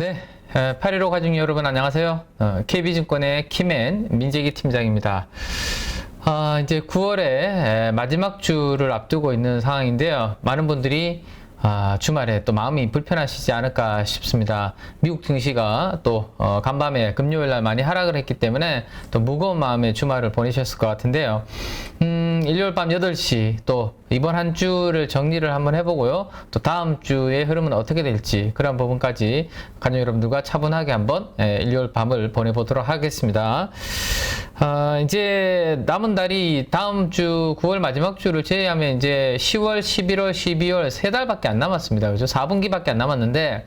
네, 815 가족 여러분 안녕하세요. KB증권의 김앤 민재기 팀장입니다. 이제 9월에 마지막 주를 앞두고 있는 상황인데요. 많은 분들이 주말에 또 마음이 불편하시지 않을까 싶습니다. 미국 증시가 또 간밤에 금요일 날 많이 하락을 했기 때문에 또 무거운 마음의 주말을 보내셨을 것 같은데요. 일요일 밤 8시 또 이번 한 주를 정리를 한번 해보고요. 또 다음 주의 흐름은 어떻게 될지 그런 부분까지 가족 여러분들과 차분하게 한번 일요일 밤을 보내보도록 하겠습니다. 이제 남은 달이 다음 주 9월 마지막 주를 제외하면 이제 10월, 11월, 12월 3달밖에 안 남았습니다. 그죠? 4분기밖에 안 남았는데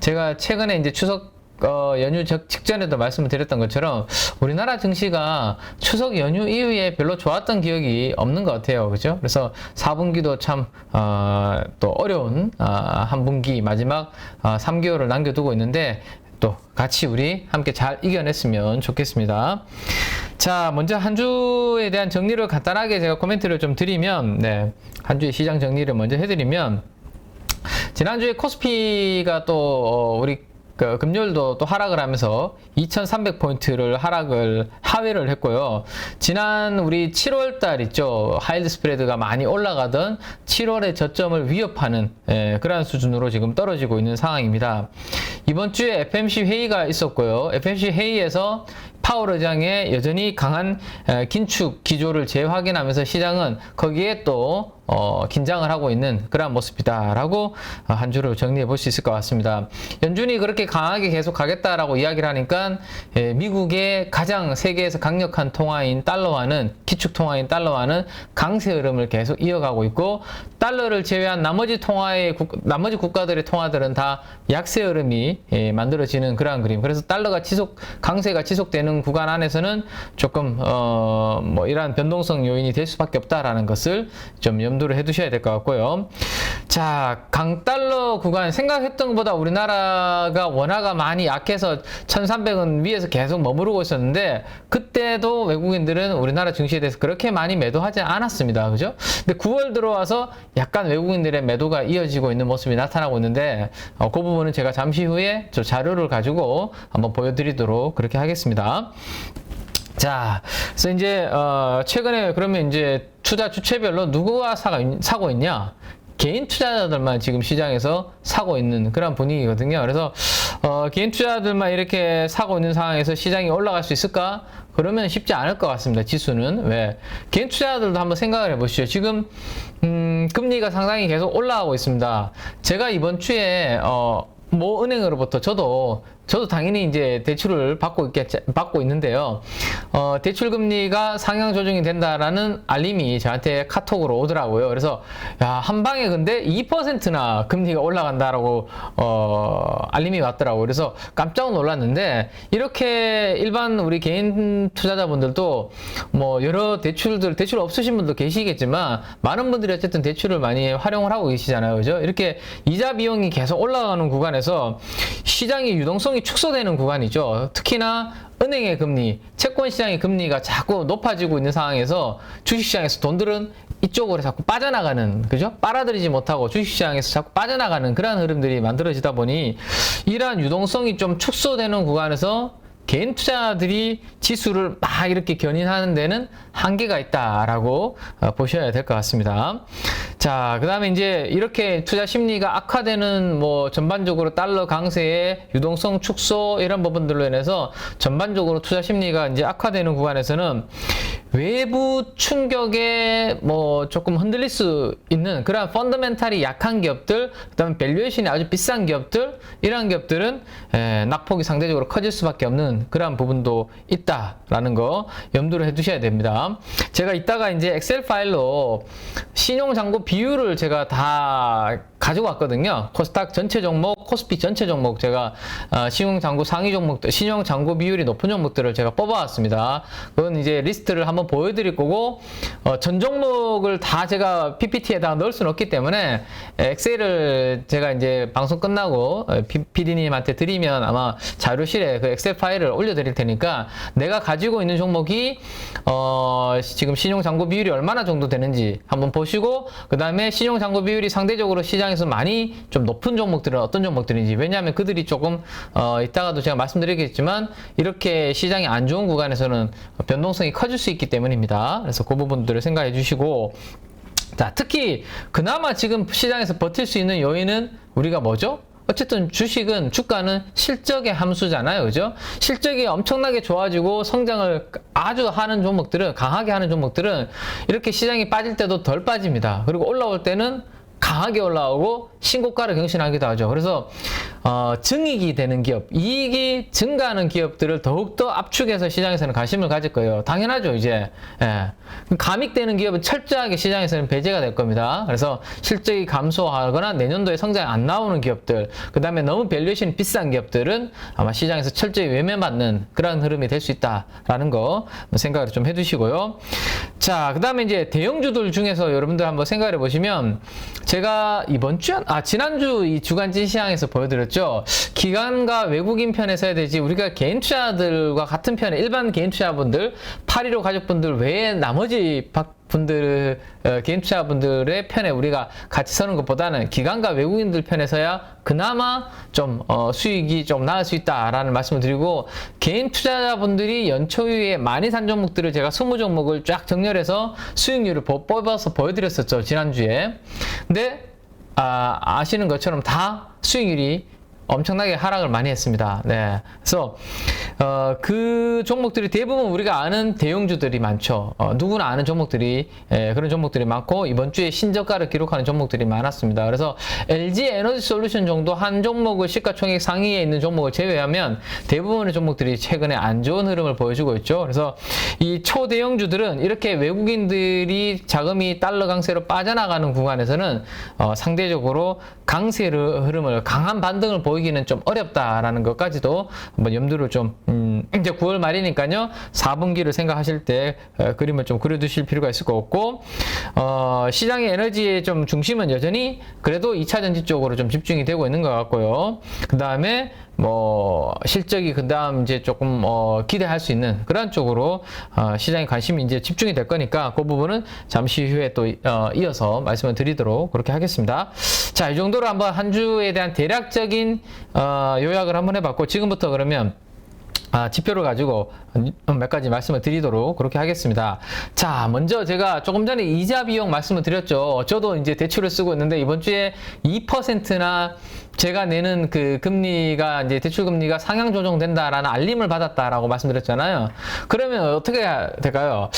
제가 최근에 이제 추석 연휴 직전에도 말씀을 드렸던 것처럼 우리나라 증시가 추석 연휴 이후에 별로 좋았던 기억이 없는 것 같아요. 그죠? 그래서 4분기도 참, 또 어려운, 한 분기 마지막 3개월을 남겨두고 있는데 또 같이 우리 함께 잘 이겨냈으면 좋겠습니다. 자, 먼저 한 주에 대한 정리를 간단하게 제가 코멘트를 좀 드리면, 네, 한 주의 시장 정리를 먼저 해드리면, 지난주에 코스피가 또, 우리 금요일도 또 하락을 하면서 2300포인트를 하회를 했고요. 지난 우리 7월달 있죠. 하이드 스프레드가 많이 올라가던 7월의 저점을 위협하는 그러한 수준으로 지금 떨어지고 있는 상황입니다. 이번 주에 FMC 회의가 있었고요. FMC 회의에서 파월 의장의 여전히 강한 긴축 기조를 재확인하면서 시장은 거기에 또 긴장을 하고 있는 그런 모습이다라고 한 주를 정리해 볼 수 있을 것 같습니다. 연준이 그렇게 강하게 계속 가겠다라고 이야기를 하니까 미국의 가장 세계에서 강력한 통화인 달러와는 기축 통화인 달러와는 강세 흐름을 계속 이어가고 있고 달러를 제외한 나머지 국가들의 통화들은 다 약세 흐름이 만들어지는 그러한 그림. 그래서 달러가 강세가 지속되는 구간 안에서는 조금 뭐 이러한 변동성 요인이 될 수밖에 없다라는 것을 좀 염두를 해두셔야 될 것 같고요. 자, 강달러 구간 생각했던 것보다 우리나라가 원화가 많이 약해서 1300원 위에서 계속 머무르고 있었는데 그때도 외국인들은 우리나라 증시에 대해서 그렇게 많이 매도하지 않았습니다. 그죠? 근데 9월 들어와서 약간 외국인들의 매도가 이어지고 있는 모습이 나타나고 있는데 그 부분은 제가 잠시 후에 저 자료를 가지고 한번 보여드리도록 그렇게 하겠습니다. 자, 그래서 이제 최근에 그러면 이제 투자 주체별로 누구가 사고 있냐? 개인 투자자들만 지금 시장에서 사고 있는 그런 분위기거든요. 그래서 개인 투자자들만 이렇게 사고 있는 상황에서 시장이 올라갈 수 있을까? 그러면 쉽지 않을 것 같습니다. 지수는. 왜? 개인 투자자들도 한번 생각을 해보시죠. 지금 금리가 상당히 계속 올라가고 있습니다. 제가 이번 주에 모 은행으로부터 저도 당연히 이제 대출을 받고 있는데요. 대출 금리가 상향 조정이 된다라는 알림이 저한테 카톡으로 오더라고요. 그래서 야, 한 방에 근데 2%나 금리가 올라간다라고 알림이 왔더라고요. 그래서 깜짝 놀랐는데 이렇게 일반 우리 개인 투자자분들도 뭐 여러 대출 없으신 분도 계시겠지만 많은 분들이 어쨌든 대출을 많이 활용을 하고 계시잖아요. 그죠? 이렇게 이자 비용이 계속 올라가는 구간에서 시장의 유동성이 축소되는 구간이죠. 특히나 은행의 금리, 채권 시장의 금리가 자꾸 높아지고 있는 상황에서 주식시장에서 돈들은 이쪽으로 자꾸 빠져나가는, 그죠? 빨아들이지 못하고 주식시장에서 자꾸 빠져나가는 그러한 흐름들이 만들어지다 보니 이러한 유동성이 좀 축소되는 구간에서 개인 투자들이 지수를 막 이렇게 견인하는 데는 한계가 있다라고 보셔야 될 것 같습니다. 자, 그 다음에 이제 이렇게 투자 심리가 악화되는 뭐 전반적으로 달러 강세의 유동성 축소 이런 부분들로 인해서 전반적으로 투자 심리가 이제 악화되는 구간에서는 외부 충격에 뭐 조금 흔들릴 수 있는 그런 펀더멘탈이 약한 기업들, 그 다음에 밸류에이션이 아주 비싼 기업들, 이러한 기업들은 낙폭이 상대적으로 커질 수밖에 없는 그런 부분도 있다라는 거 염두를 해 두셔야 됩니다. 제가 이따가 이제 엑셀 파일로 신용잔고 비율을 제가 다 가지고 왔거든요. 코스닥 전체 종목, 코스피 전체 종목 제가 신용잔고 상위 종목들, 신용잔고 비율이 높은 종목들을 제가 뽑아왔습니다. 그건 이제 리스트를 한번 보여드릴 거고 전 종목을 다 제가 PPT에다가 넣을 수는 없기 때문에 엑셀을 제가 이제 방송 끝나고 PD님한테 드리면 아마 자료실에 그 엑셀 파일을 올려드릴 테니까 내가 가지고 있는 종목이 지금 신용잔고 비율이 얼마나 정도 되는지 한번 보시고 그 다음에 신용잔고 비율이 상대적으로 시장 시장에서 많이 좀 높은 종목들은 어떤 종목들인지. 왜냐하면 그들이 조금 이따가도 제가 말씀드리겠지만 이렇게 시장이 안 좋은 구간에서는 변동성이 커질 수 있기 때문입니다. 그래서 그 부분들을 생각해 주시고, 자, 특히 그나마 지금 시장에서 버틸 수 있는 요인은 우리가 뭐죠? 어쨌든 주식은, 주가는 실적의 함수잖아요. 그죠? 실적이 엄청나게 좋아지고 성장을 아주 하는 종목들은, 강하게 하는 종목들은 이렇게 시장이 빠질 때도 덜 빠집니다. 그리고 올라올 때는 강하게 올라오고 신고가를 경신하기도 하죠. 그래서 증이익이 되는 기업, 이익이 증가하는 기업들을 더욱더 압축해서 시장에서는 관심을 가질 거예요. 당연하죠, 이제. 예. 감익되는 기업은 철저하게 시장에서는 배제가 될 겁니다. 그래서 실적이 감소하거나 내년도에 성장이 안 나오는 기업들, 그 다음에 너무 밸류에이션이 비싼 기업들은 아마 시장에서 철저히 외면받는 그런 흐름이 될 수 있다라는 거 생각을 좀 해두시고요. 자, 그 다음에 이제 대형주들 중에서 여러분들 한번 생각을 해보시면, 제가 이번 주, 지난주 이 주간지 시장에서 보여드렸죠. 기관과 외국인 편에서 해야 되지, 우리가 개인 투자들과 같은 편에, 일반 개인 투자분들, 815 가족분들 외에 나머지 분들, 개인 투자분들의 편에 우리가 같이 서는 것보다는 기관과 외국인들 편에서야 그나마 좀 수익이 좀 나을 수 있다라는 말씀을 드리고, 개인 투자자분들이 연초에 많이 산 종목들을 제가 20종목을 쫙 정렬해서 수익률을 뽑아서 보여드렸었죠, 지난주에. 근데 아시는 것처럼 다 수익률이 엄청나게 하락을 많이 했습니다. 네. 그래서 그 종목들이 대부분 우리가 아는 대형주들이 많죠. 누구나 아는 종목들이, 그런 종목들이 많고, 이번 주에 신저가를 기록하는 종목들이 많았습니다. 그래서 LG 에너지 솔루션 정도 한 종목을 시가총액 상위에 있는 종목을 제외하면 대부분의 종목들이 최근에 안 좋은 흐름을 보여주고 있죠. 그래서 이 초대형주들은 이렇게 외국인들이 자금이 달러 강세로 빠져나가는 구간에서는 상대적으로 강세 흐름을, 강한 반등을 보이기는 좀 어렵다라는 것까지도 한번 염두를 좀, 이제 9월 말이니까요, 4분기를 생각하실 때 그림을 좀 그려두실 필요가 있을 것 같고, 시장의 에너지의 좀 중심은 여전히 그래도 2차전지 쪽으로 좀 집중이 되고 있는 것 같고요. 그 다음에 뭐 실적이 그 다음 이제 조금 기대할 수 있는 그런 쪽으로 시장의 관심이 이제 집중이 될 거니까, 그 부분은 잠시 후에 또 이어서 말씀을 드리도록 그렇게 하겠습니다. 자, 이 정도로 한번 한 주에 대한 대략적인 요약을 한번 해봤고, 지금부터 그러면 지표를 가지고 몇 가지 말씀을 드리도록 그렇게 하겠습니다. 자, 먼저 제가 조금 전에 이자 비용 말씀을 드렸죠. 저도 이제 대출을 쓰고 있는데 이번 주에 2%나 제가 내는 그 금리가, 이제 대출 금리가 상향 조정된다라는 알림을 받았다라고 말씀드렸잖아요. 그러면 어떻게 해야 될까요?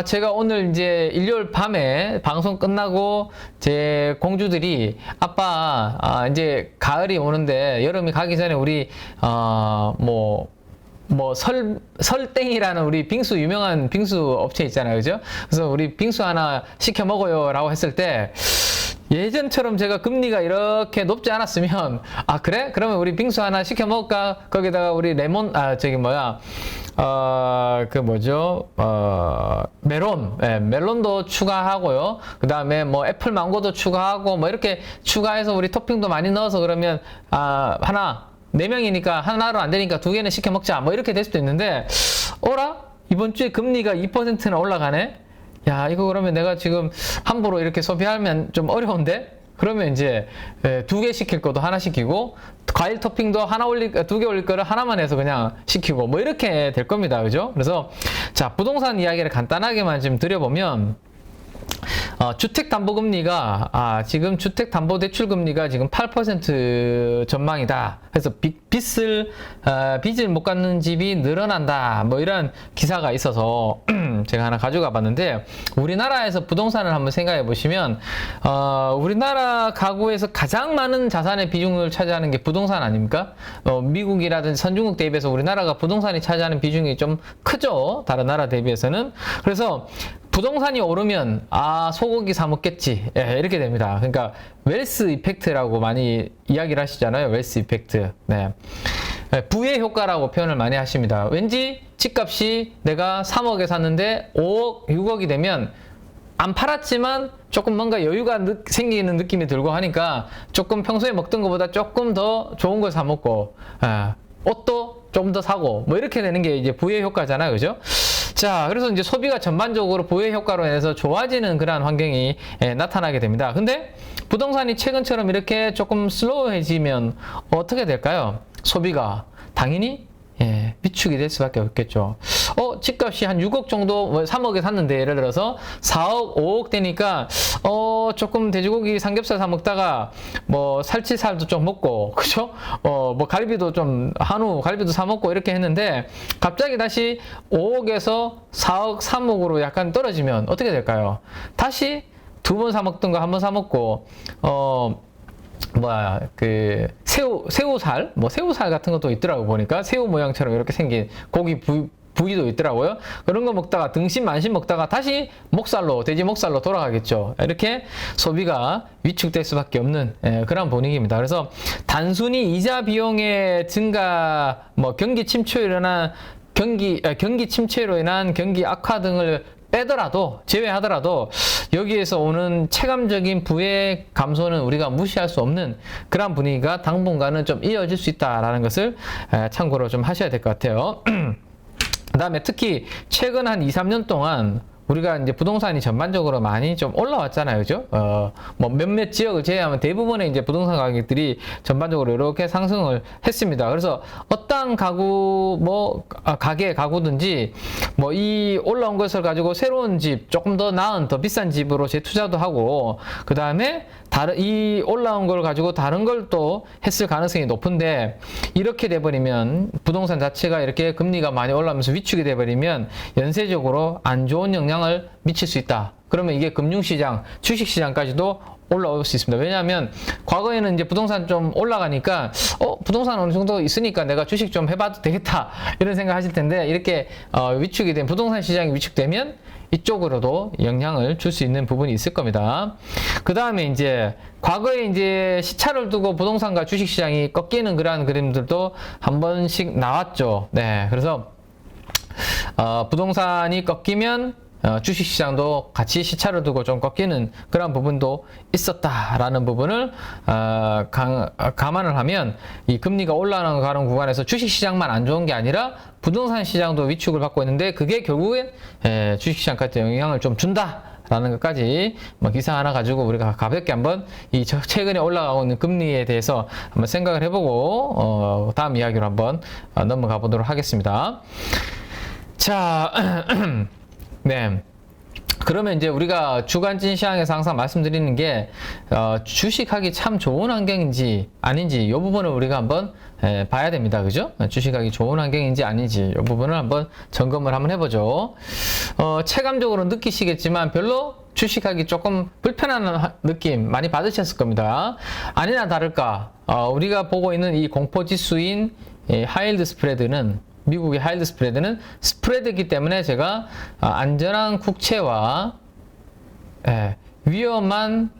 제가 오늘 이제 일요일 밤에 방송 끝나고 제 공주들이, 아빠, 이제 가을이 오는데 여름이 가기 전에 우리 설땡이라는 우리 빙수, 유명한 빙수 업체 있잖아요. 그죠? 그래서 우리 빙수 하나 시켜 먹어요 라고 했을 때, 예전처럼 제가 금리가 이렇게 높지 않았으면, 그래? 그러면 우리 빙수 하나 시켜 먹을까? 거기다가 우리 레몬, 멜론, 멜론도 추가하고요. 그 다음에 뭐 애플 망고도 추가하고, 뭐 이렇게 추가해서 우리 토핑도 많이 넣어서 그러면, 하나, 4명이니까 하나로 안 되니까 2개는 시켜 먹자, 뭐 이렇게 될 수도 있는데, 이번 주에 금리가 2%나 올라가네? 야, 이거 그러면 내가 지금 함부로 이렇게 소비하면 좀 어려운데? 그러면 이제 2개 시킬 것도 하나 시키고, 과일 토핑도 2개 올릴 거를 하나만 해서 그냥 시키고, 뭐 이렇게 될 겁니다. 그죠? 그래서 자, 부동산 이야기를 간단하게만 좀 드려보면, 주택담보금리가, 지금 주택담보대출금리가 지금 8% 전망이다. 그래서 빚을 못 갚는 집이 늘어난다. 뭐 이런 기사가 있어서 제가 하나 가져가 봤는데, 우리나라에서 부동산을 한번 생각해 보시면, 우리나라 가구에서 가장 많은 자산의 비중을 차지하는 게 부동산 아닙니까? 미국이라든지 선진국 대비해서 우리나라가 부동산이 차지하는 비중이 좀 크죠. 다른 나라 대비해서는. 그래서 부동산이 오르면 소고기 사 먹겠지, 이렇게 됩니다. 그러니까 웰스 이펙트라고 많이 이야기를 하시잖아요. 웰스 이펙트. 네. 부의 효과라고 표현을 많이 하십니다. 왠지 집값이 내가 3억에 샀는데 5억, 6억이 되면 안 팔았지만 조금 뭔가 여유가 생기는 느낌이 들고 하니까 조금 평소에 먹던 것보다 조금 더 좋은 걸 사 먹고, 옷도 좀 더 사고, 뭐 이렇게 되는 게 이제 부의 효과잖아요. 그죠? 자, 그래서 이제 소비가 전반적으로 부의 효과로 인해서 좋아지는 그러한 환경이 나타나게 됩니다. 근데 부동산이 최근처럼 이렇게 조금 슬로우해지면 어떻게 될까요? 소비가 당연히 위축이 될 수밖에 없겠죠. 집값이 한 6억 정도, 3억에 샀는데, 예를 들어서 4억, 5억 되니까, 조금 돼지고기 삼겹살 사 먹다가, 뭐, 살치살도 좀 먹고, 그죠? 뭐, 갈비도 좀, 한우, 갈비도 사 먹고 이렇게 했는데, 갑자기 다시 5억에서 4억, 3억으로 약간 떨어지면 어떻게 될까요? 다시 2번 사 먹던 거 1번 사 먹고, 새우살? 새우살 같은 것도 있더라고, 보니까. 새우 모양처럼 이렇게 생긴 고기 부위도 있더라고요. 그런 거 먹다가 등심, 만심 먹다가 다시 돼지 목살로 돌아가겠죠. 이렇게 소비가 위축될 수밖에 없는 그런 분위기입니다. 그래서 단순히 이자 비용의 증가, 경기 침체로 인한 경기 악화 등을 제외하더라도 여기에서 오는 체감적인 부의 감소는 우리가 무시할 수 없는 그런 분위기가 당분간은 좀 이어질 수 있다라는 것을 참고로 좀 하셔야 될 것 같아요. 그 다음에 특히 최근 한 2, 3년 동안 우리가 이제 부동산이 전반적으로 많이 좀 올라왔잖아요. 그죠? 몇몇 지역을 제외하면 대부분의 이제 부동산 가격들이 전반적으로 이렇게 상승을 했습니다. 그래서 어떠한 가구든지 이 올라온 것을 가지고 새로운 집, 조금 더 나은, 더 비싼 집으로 재투자도 하고, 그 다음에 이 올라온 걸 가지고 다른 걸 또 했을 가능성이 높은데, 이렇게 돼버리면 부동산 자체가 이렇게 금리가 많이 올라오면서 위축이 돼버리면 연쇄적으로 안 좋은 영향을 미칠 수 있다. 그러면 이게 금융시장, 주식시장까지도 올라올 수 있습니다. 왜냐하면 과거에는 이제 부동산 좀 올라가니까 부동산 어느 정도 있으니까 내가 주식 좀 해봐도 되겠다 이런 생각 하실 텐데, 이렇게 위축이 된 부동산 시장이 위축되면 이쪽으로도 영향을 줄 수 있는 부분이 있을 겁니다. 그 다음에 이제 과거에 이제 시차를 두고 부동산과 주식시장이 꺾이는 그러한 그림들도 한 번씩 나왔죠. 네, 그래서 부동산이 꺾이면 주식시장도 같이 시차를 두고 좀 꺾이는 그런 부분도 있었다라는 부분을 감안을 하면 이 금리가 올라가는 구간에서 주식시장만 안 좋은 게 아니라 부동산 시장도 위축을 받고 있는데, 그게 결국엔 주식시장까지 영향을 좀 준다라는 것까지 기사 하나 가지고 우리가 가볍게 한번 이 최근에 올라가고 있는 금리에 대해서 한번 생각을 해보고 다음 이야기로 한번 넘어가 보도록 하겠습니다. 자, 네. 그러면 이제 우리가 주간진 시황에서 항상 말씀드리는 게 주식하기 참 좋은 환경인지 아닌지 이 부분을 우리가 한번 봐야 됩니다. 그죠? 주식하기 좋은 환경인지 아닌지 이 부분을 한번 점검을 한번 해보죠. 체감적으로 느끼시겠지만 별로 주식하기 조금 불편한 느낌 많이 받으셨을 겁니다. 아니나 다를까 우리가 보고 있는 이 공포지수인 하이힐드 스프레드는, 미국의 하이힐드 스프레드는 스프레드이기 때문에 제가 안전한 국채와 위험한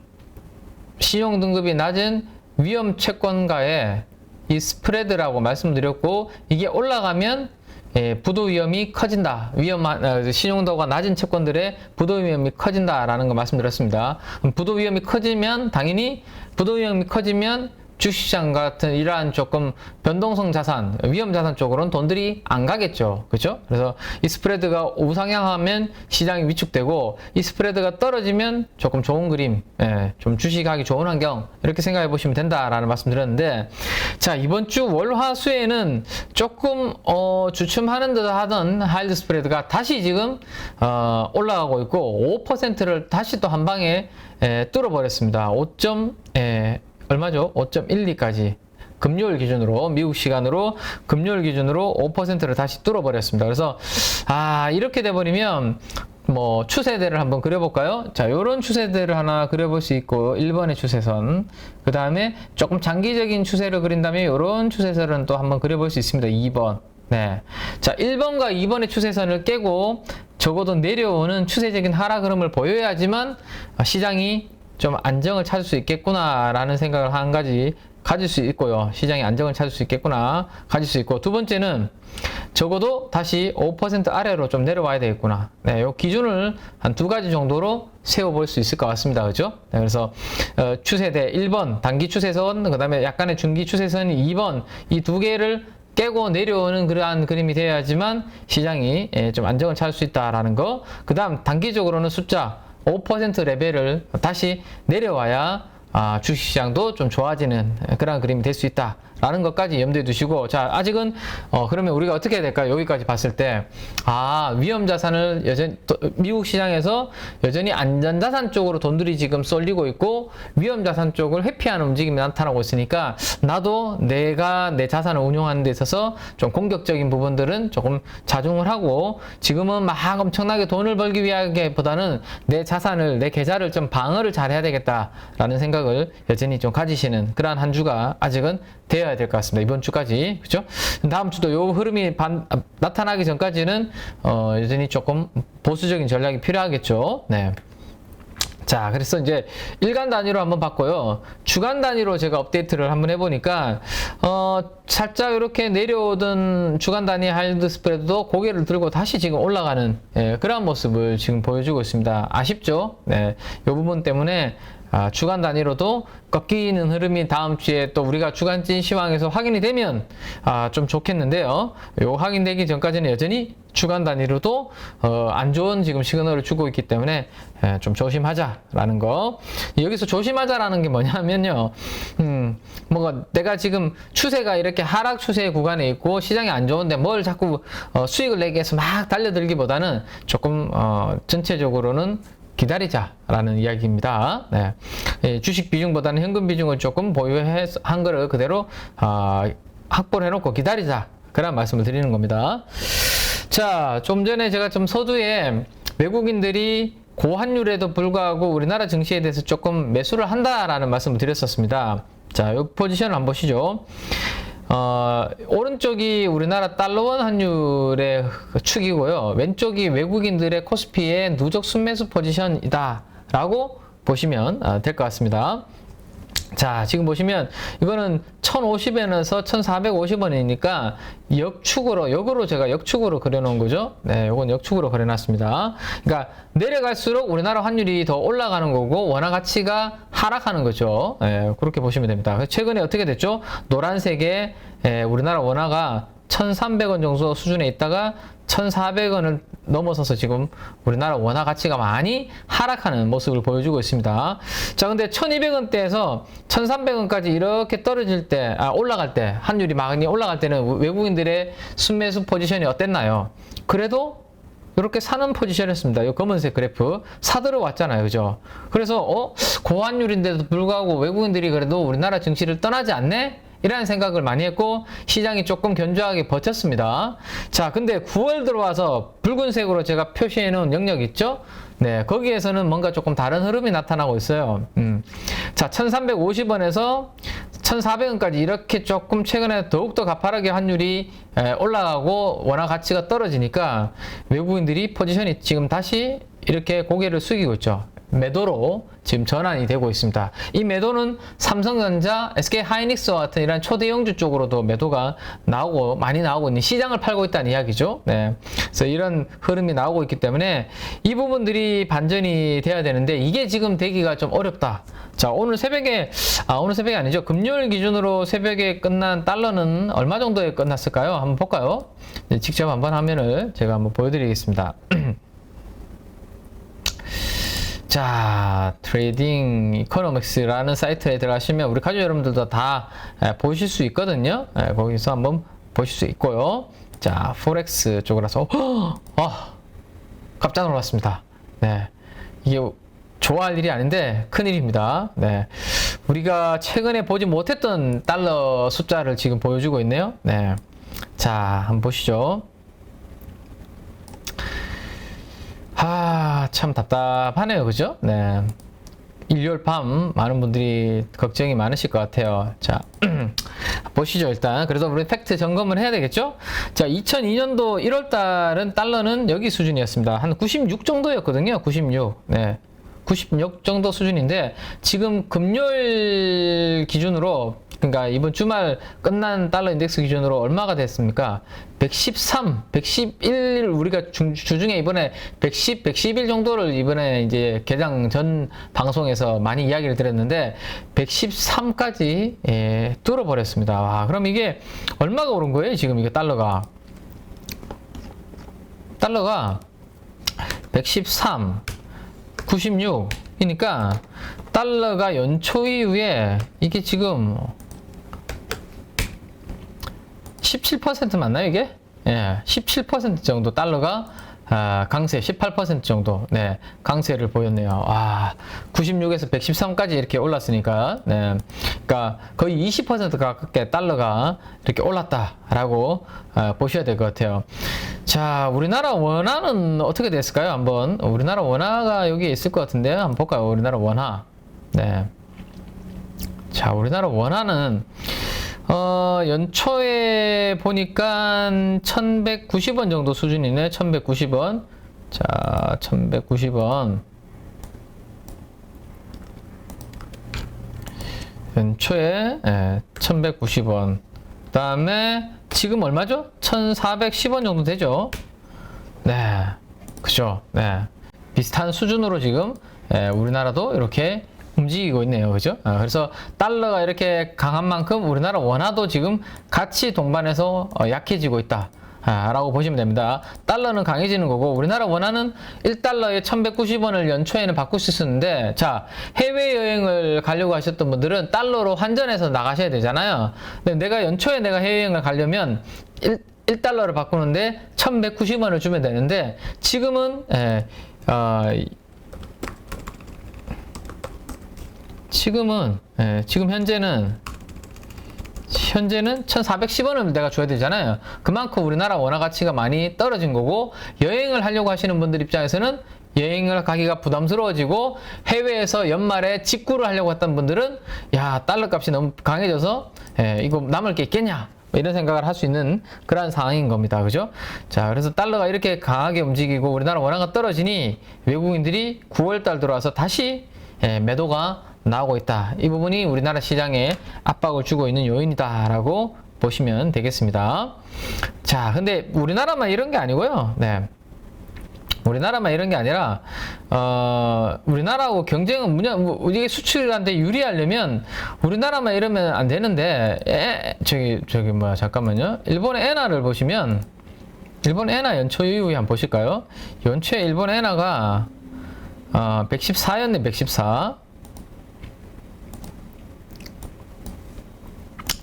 신용 등급이 낮은 위험 채권가의 이 스프레드라고 말씀드렸고, 이게 올라가면 부도 위험이 커진다. 신용도가 낮은 채권들의 부도 위험이 커진다라는 거 말씀드렸습니다. 부도 위험이 커지면 주식시장 같은 이러한 조금 변동성 자산, 위험 자산 쪽으로는 돈들이 안 가겠죠. 그죠? 그래서 이 스프레드가 우상향하면 시장이 위축되고, 이 스프레드가 떨어지면 조금 좋은 그림, 좀 주식하기 좋은 환경, 이렇게 생각해 보시면 된다라는 말씀 드렸는데, 자, 이번 주 월화수에는 조금, 주춤하는 듯 하던 하이힐드 스프레드가 다시 지금, 올라가고 있고, 5%를 다시 또 한 방에, 뚫어버렸습니다. 얼마죠? 5.12까지 금요일 기준으로, 미국 시간으로 금요일 기준으로 5%를 다시 뚫어버렸습니다. 그래서 이렇게 돼버리면 추세대를 한번 그려볼까요? 자, 요런 추세대를 하나 그려볼 수 있고, 1번의 추세선, 그 다음에 조금 장기적인 추세를 그린다면 요런 추세선은 또 한번 그려볼 수 있습니다. 2번. 네. 자, 1번과 2번의 추세선을 깨고 적어도 내려오는 추세적인 하락 흐름을 보여야지만 시장이 좀 안정을 찾을 수 있겠구나라는 생각을 한 가지 가질 수 있고요. 시장이 안정을 찾을 수 있겠구나 가질 수 있고, 두 번째는 적어도 다시 5% 아래로 좀 내려와야 되겠구나. 네, 요 기준을 한 2가지 정도로 세워볼 수 있을 것 같습니다. 그죠? 네, 그래서 추세대 1번 단기 추세선, 그 다음에 약간의 중기 추세선 2번, 이 두 개를 깨고 내려오는 그러한 그림이 돼야지만 시장이 좀 안정을 찾을 수 있다라는 거. 그 다음 단기적으로는 숫자 5% 레벨을 다시 내려와야 주식시장도 좀 좋아지는 그런 그림이 될 수 있다라는 것까지 염두에 두시고, 자, 아직은 그러면 우리가 어떻게 해야 될까요? 여기까지 봤을 때 위험 자산을 여전히 미국 시장에서 여전히 안전자산 쪽으로 돈들이 지금 쏠리고 있고 위험 자산 쪽을 회피하는 움직임이 나타나고 있으니까 나도 내가 내 자산을 운용하는 데 있어서 좀 공격적인 부분들은 조금 자중을 하고, 지금은 막 엄청나게 돈을 벌기 위하기보다는 내 자산을, 내 계좌를 좀 방어를 잘 해야 되겠다라는 생각을 여전히 좀 가지시는 그러한 한 주가 아직은 되어야 될 것 같습니다. 이번 주까지. 그죠? 다음 주도 요 흐름이 나타나기 전까지는 여전히 조금 보수적인 전략이 필요하겠죠. 네. 자, 그래서 이제 일간 단위로 한번 봤고요. 주간 단위로 제가 업데이트를 한번 해보니까 살짝 이렇게 내려오던 주간 단위 하이드 스프레드도 고개를 들고 다시 지금 올라가는 그런 모습을 지금 보여주고 있습니다. 아쉽죠? 네, 이 부분 때문에 주간 단위로도 꺾이는 흐름이 다음 주에 또 우리가 주간진 시황에서 확인이 되면 좀 좋겠는데요. 요 확인되기 전까지는 여전히 주간 단위로도 안 좋은 지금 시그널을 주고 있기 때문에 좀 조심하자라는 거. 여기서 조심하자라는 게 뭐냐면요. 뭔가 내가 지금 추세가 이렇게 하락 추세 구간에 있고 시장이 안 좋은데 뭘 자꾸 수익을 내기 위해서 막 달려들기보다는 조금 전체적으로는 기다리자라는 이야기입니다. 네. 주식 비중보다는 현금 비중을 조금 보유한 거를 그대로 확보를 해놓고 기다리자, 그런 말씀을 드리는 겁니다. 자, 좀 전에 제가 좀 서두에 외국인들이 고환율에도 불구하고 우리나라 증시에 대해서 조금 매수를 한다라는 말씀을 드렸었습니다. 자, 이 포지션을 한번 보시죠. 오른쪽이 우리나라 달러원 환율의 축이고요. 왼쪽이 외국인들의 코스피의 누적 순매수 포지션이다 라고 보시면 될 것 같습니다. 자, 지금 보시면 이거는 1050엔에서 1450원이니까 역으로 제가 역축으로 그려놓은 거죠. 네, 이건 역축으로 그려놨습니다. 그러니까 내려갈수록 우리나라 환율이 더 올라가는 거고 원화 가치가 하락하는 거죠. 네, 그렇게 보시면 됩니다. 최근에 어떻게 됐죠? 노란색에 우리나라 원화가 1,300원 정도 수준에 있다가 1,400원을 넘어서서 지금 우리나라 원화 가치가 많이 하락하는 모습을 보여주고 있습니다. 자, 근데 1,200원대에서 1,300원까지 이렇게 떨어질 때, 올라갈 때, 환율이 많이 올라갈 때는 외국인들의 순매수 포지션이 어땠나요? 그래도 이렇게 사는 포지션이었습니다. 이 검은색 그래프 사들어 왔잖아요, 그죠? 그래서 고환율인데도 불구하고 외국인들이 그래도 우리나라 증시를 떠나지 않네? 이라는 생각을 많이 했고 시장이 조금 견조하게 버텼습니다. 자, 근데 9월 들어와서 붉은색으로 제가 표시해 놓은 영역 있죠? 네, 거기에서는 뭔가 조금 다른 흐름이 나타나고 있어요. 자, 1350원에서 1400원까지 이렇게 조금 최근에 더욱더 가파르게 환율이 올라가고 원화 가치가 떨어지니까 외국인들이 포지션이 지금 다시 이렇게 고개를 숙이고 있죠. 매도로 지금 전환이 되고 있습니다. 이 매도는 삼성전자, SK하이닉스와 같은 이런 초대형주 쪽으로도 매도가 많이 나오고 있는, 시장을 팔고 있다는 이야기죠. 네. 그래서 이런 흐름이 나오고 있기 때문에 이 부분들이 반전이 돼야 되는데 이게 지금 되기가 좀 어렵다. 자, 오늘 새벽이 아니죠. 금요일 기준으로 새벽에 끝난 달러는 얼마 정도에 끝났을까요? 한번 볼까요? 네, 직접 한번 화면을 제가 한번 보여드리겠습니다. 자, 트레이딩 이코노믹스라는 사이트에 들어가시면 우리 가족 여러분들도 다 보실 수 있거든요. 거기서 한번 보실 수 있고요. 자, 포렉스 쪽으로서 깜짝 놀랐습니다. 네, 이게 좋아할 일이 아닌데 큰일입니다. 네, 우리가 최근에 보지 못했던 달러 숫자를 지금 보여주고 있네요. 네, 자, 한번 보시죠. 참 답답하네요. 그죠? 네. 일요일 밤 많은 분들이 걱정이 많으실 것 같아요. 자, 보시죠. 일단 그래서 우리 팩트 점검을 해야 되겠죠? 자, 2002년도 1월 달은 달러는 여기 수준이었습니다. 한 96 정도였거든요. 96. 네. 96 정도 수준인데 지금 금요일 기준으로 그러니까 이번 주말 끝난 달러 인덱스 기준으로 얼마가 됐습니까? 113, 111 우리가 주중에 이번에 110, 111 정도를 이번에 이제 개장 전 방송에서 많이 이야기를 드렸는데 113까지 뚫어버렸습니다. 와, 그럼 이게 얼마가 오른 거예요? 지금 이게 달러가 113, 96이니까 달러가 연초 이후에 이게 지금 17% 맞나요, 이게? 예, 17% 정도 달러가 강세, 18% 정도, 네, 강세를 보였네요. 와, 96에서 113까지 이렇게 올랐으니까, 네, 그러니까 거의 20% 가깝게 달러가 이렇게 올랐다라고 보셔야 될 것 같아요. 자, 우리나라 원화는 어떻게 됐을까요? 한번 우리나라 원화가 여기에 있을 것 같은데요. 한번 볼까요? 우리나라 원화. 네. 자, 우리나라 원화는 연초에 보니까 1190원 정도 수준이네. 1190원. 자, 1190원. 연초에 1190원. 그 다음에 지금 얼마죠? 1410원 정도 되죠? 네. 그죠? 네. 비슷한 수준으로 지금 우리나라도 이렇게 움직이고 있네요. 그죠? 그래서 달러가 이렇게 강한 만큼 우리나라 원화도 지금 같이 동반해서 약해지고 있다. 라고 보시면 됩니다. 달러는 강해지는 거고 우리나라 원화는 1달러에 1190원을 연초에는 바꿀 수 있었는데, 자, 해외여행을 가려고 하셨던 분들은 달러로 환전해서 나가셔야 되잖아요. 근데 내가 연초에 내가 해외여행을 가려면 1달러를 바꾸는데 1190원을 주면 되는데 지금은 지금 현재는 1410원을 내가 줘야 되잖아요. 그만큼 우리나라 원화 가치가 많이 떨어진 거고, 여행을 하려고 하시는 분들 입장에서는 여행을 가기가 부담스러워지고, 해외에서 연말에 직구를 하려고 했던 분들은 야, 달러 값이 너무 강해져서 이거 남을 게 있겠냐, 이런 생각을 할 수 있는 그런 상황인 겁니다. 그죠? 자, 그래서 달러가 이렇게 강하게 움직이고 우리나라 원화가 떨어지니 외국인들이 9월달 들어와서 다시 매도가 나오고 있다. 이 부분이 우리나라 시장에 압박을 주고 있는 요인이다라고 보시면 되겠습니다. 자, 근데 우리나라만 이런 게 아니고요. 네. 우리나라만 이런 게 아니라, 우리나라하고 경쟁은 이게 수출한테 유리하려면 우리나라만 이러면 안 되는데, 잠깐만요. 일본의 엔화를 보시면, 일본 엔화 연초 이후에 한번 보실까요? 연초에 일본 엔화가, 114였네, 114.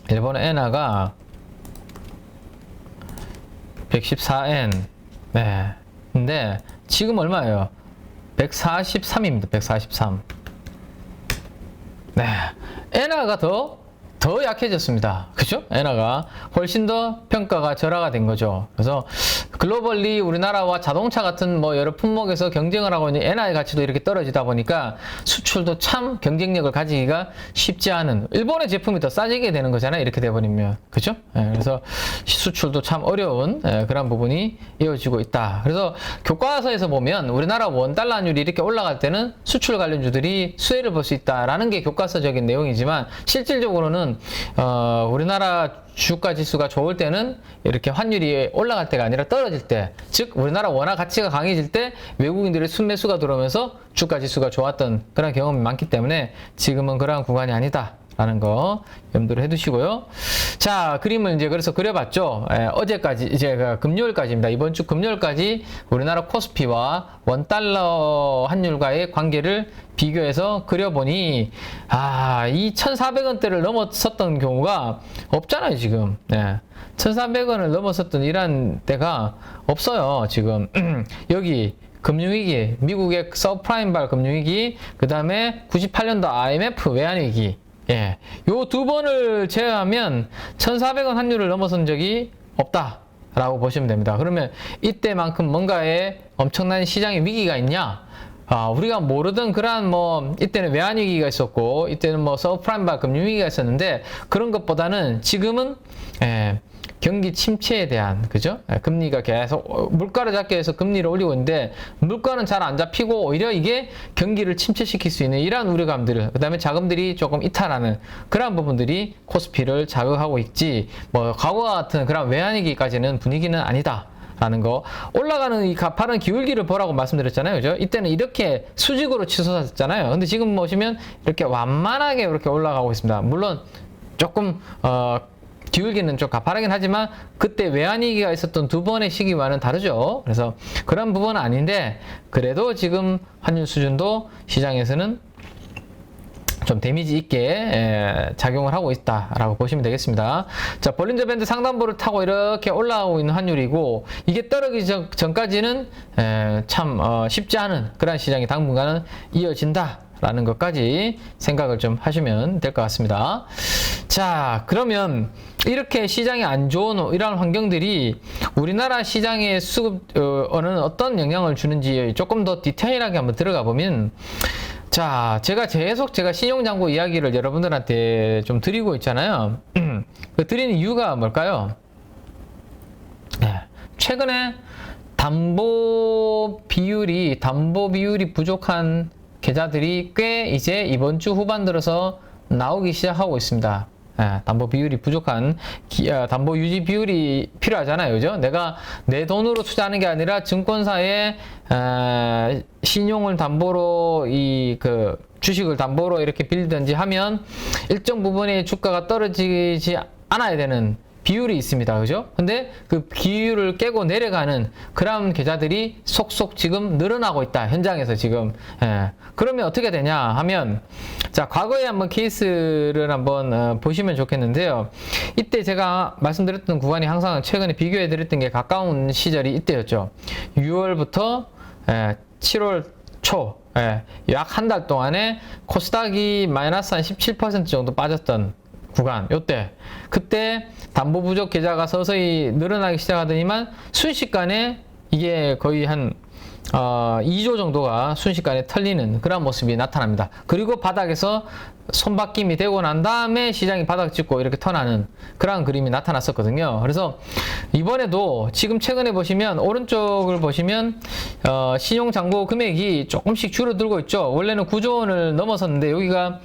일본 엔화가 114엔. 네. 근데 지금 얼마예요? 143입니다. 143. 네. 엔화가 더 약해졌습니다. 그죠? 엔화가 훨씬 더 평가가 절하가 된 거죠. 그래서 글로벌리 우리나라와 자동차 같은 뭐 여러 품목에서 경쟁을 하고 있는 엔화의 가치도 이렇게 떨어지다 보니까 수출도 참 경쟁력을 가지기가 쉽지 않은, 일본의 제품이 더 싸지게 되는 거잖아요. 이렇게 돼버리면. 그죠? 그래서 수출도 참 어려운 그런 부분이 이어지고 있다. 그래서 교과서에서 보면 우리나라 원달러 환율이 이렇게 올라갈 때는 수출 관련주들이 수혜를 볼 수 있다라는 게 교과서적인 내용이지만, 실질적으로는 우리나라 주가 지수가 좋을 때는 이렇게 환율이 올라갈 때가 아니라 떨어질 때, 즉 우리나라 원화 가치가 강해질 때 외국인들의 순매수가 들어오면서 주가 지수가 좋았던 그런 경험이 많기 때문에 지금은 그러한 구간이 아니다 라는 거 염두를 해두시고요. 자, 그림을 이제 그래서 그려봤죠. 어제까지, 이제 금요일까지입니다. 이번 주 금요일까지 우리나라 코스피와 원달러 환율과의 관계를 비교해서 그려보니, 이 1,400원대를 넘어섰던 경우가 없잖아요, 지금. 네. 1,400원을 넘어섰던 이런 때가 없어요, 지금. 여기 금융위기, 미국의 서프라임발 금융위기, 그 다음에 98년도 IMF 외환위기. 예, 요 두 번을 제외하면 1,400원 환율을 넘어선 적이 없다라고 보시면 됩니다. 그러면 이때만큼 뭔가에 엄청난 시장의 위기가 있냐? 우리가 모르던 그러한 뭐 이때는 외환위기가 있었고 이때는 뭐 서브프라임과 금융위기가 있었는데 그런 것보다는 지금은 경기 침체에 대한 그죠? 금리가 계속 물가를 잡기 위해서 금리를 올리고 있는데 물가는 잘 안 잡히고 오히려 이게 경기를 침체시킬 수 있는 이러한 우려감들을 그다음에 자금들이 조금 이탈하는 그러한 부분들이 코스피를 자극하고 있지 뭐 과거와 같은 그런 외환위기까지는 분위기는 아니다. 라는 거. 올라가는 이 가파른 기울기를 보라고 말씀드렸잖아요. 그죠? 이때는 이렇게 수직으로 치솟았잖아요. 근데 지금 보시면 이렇게 완만하게 이렇게 올라가고 있습니다. 물론 조금 기울기는 좀 가파르긴 하지만 그때 외환위기가 있었던 두 번의 시기와는 다르죠. 그래서 그런 부분은 아닌데 그래도 지금 환율 수준도 시장에서는 좀 데미지 있게 작용을 하고 있다라고 보시면 되겠습니다. 자, 볼린저 밴드 상단부를 타고 이렇게 올라오고 있는 환율이고 이게 떨어지기 전까지는 참 쉽지 않은 그런 시장이 당분간은 이어진다라는 것까지 생각을 좀 하시면 될 것 같습니다. 자, 그러면 이렇게 시장이 안 좋은 이러한 환경들이 우리나라 시장의 수급에는 어떤 영향을 주는지 조금 더 디테일하게 한번 들어가 보면 자, 제가 신용장고 이야기를 여러분들한테 좀 드리고 있잖아요. 그 드리는 이유가 뭘까요? 최근에 담보 비율이 부족한 계좌들이 꽤 이제 이번 주 후반 들어서 나오기 시작하고 있습니다. 담보 비율이 부족한 담보 유지 비율이 필요하잖아요. 그죠? 내가 내 돈으로 투자하는 게 아니라 증권사에 신용을 담보로 주식을 담보로 이렇게 빌리든지 하면 일정 부분의 주가가 떨어지지 않아야 되는 비율이 있습니다. 그죠? 근데 그 비율을 깨고 내려가는 그런 계좌들이 속속 지금 늘어나고 있다. 현장에서 지금. 그러면 어떻게 되냐 하면 자, 과거에 한번 케이스를 한번 보시면 좋겠는데요. 이때 제가 말씀드렸던 구간이 항상 최근에 비교해 드렸던 게 가까운 시절이 이때였죠. 6월부터 7월 초 약 한 달 동안에 코스닥이 마이너스 한 17% 정도 빠졌던 구간, 요때. 그때 담보 부족 계좌가 서서히 늘어나기 시작하더니만 순식간에 이게 거의 한 2조 정도가 순식간에 털리는 그런 모습이 나타납니다. 그리고 바닥에서 손바뀜이 되고 난 다음에 시장이 바닥 찍고 이렇게 턴하는 그런 그림이 나타났었거든요. 그래서 이번에도 지금 최근에 보시면 오른쪽을 보시면 신용장고 금액이 조금씩 줄어들고 있죠. 원래는 9조 원을 넘어섰는데 여기가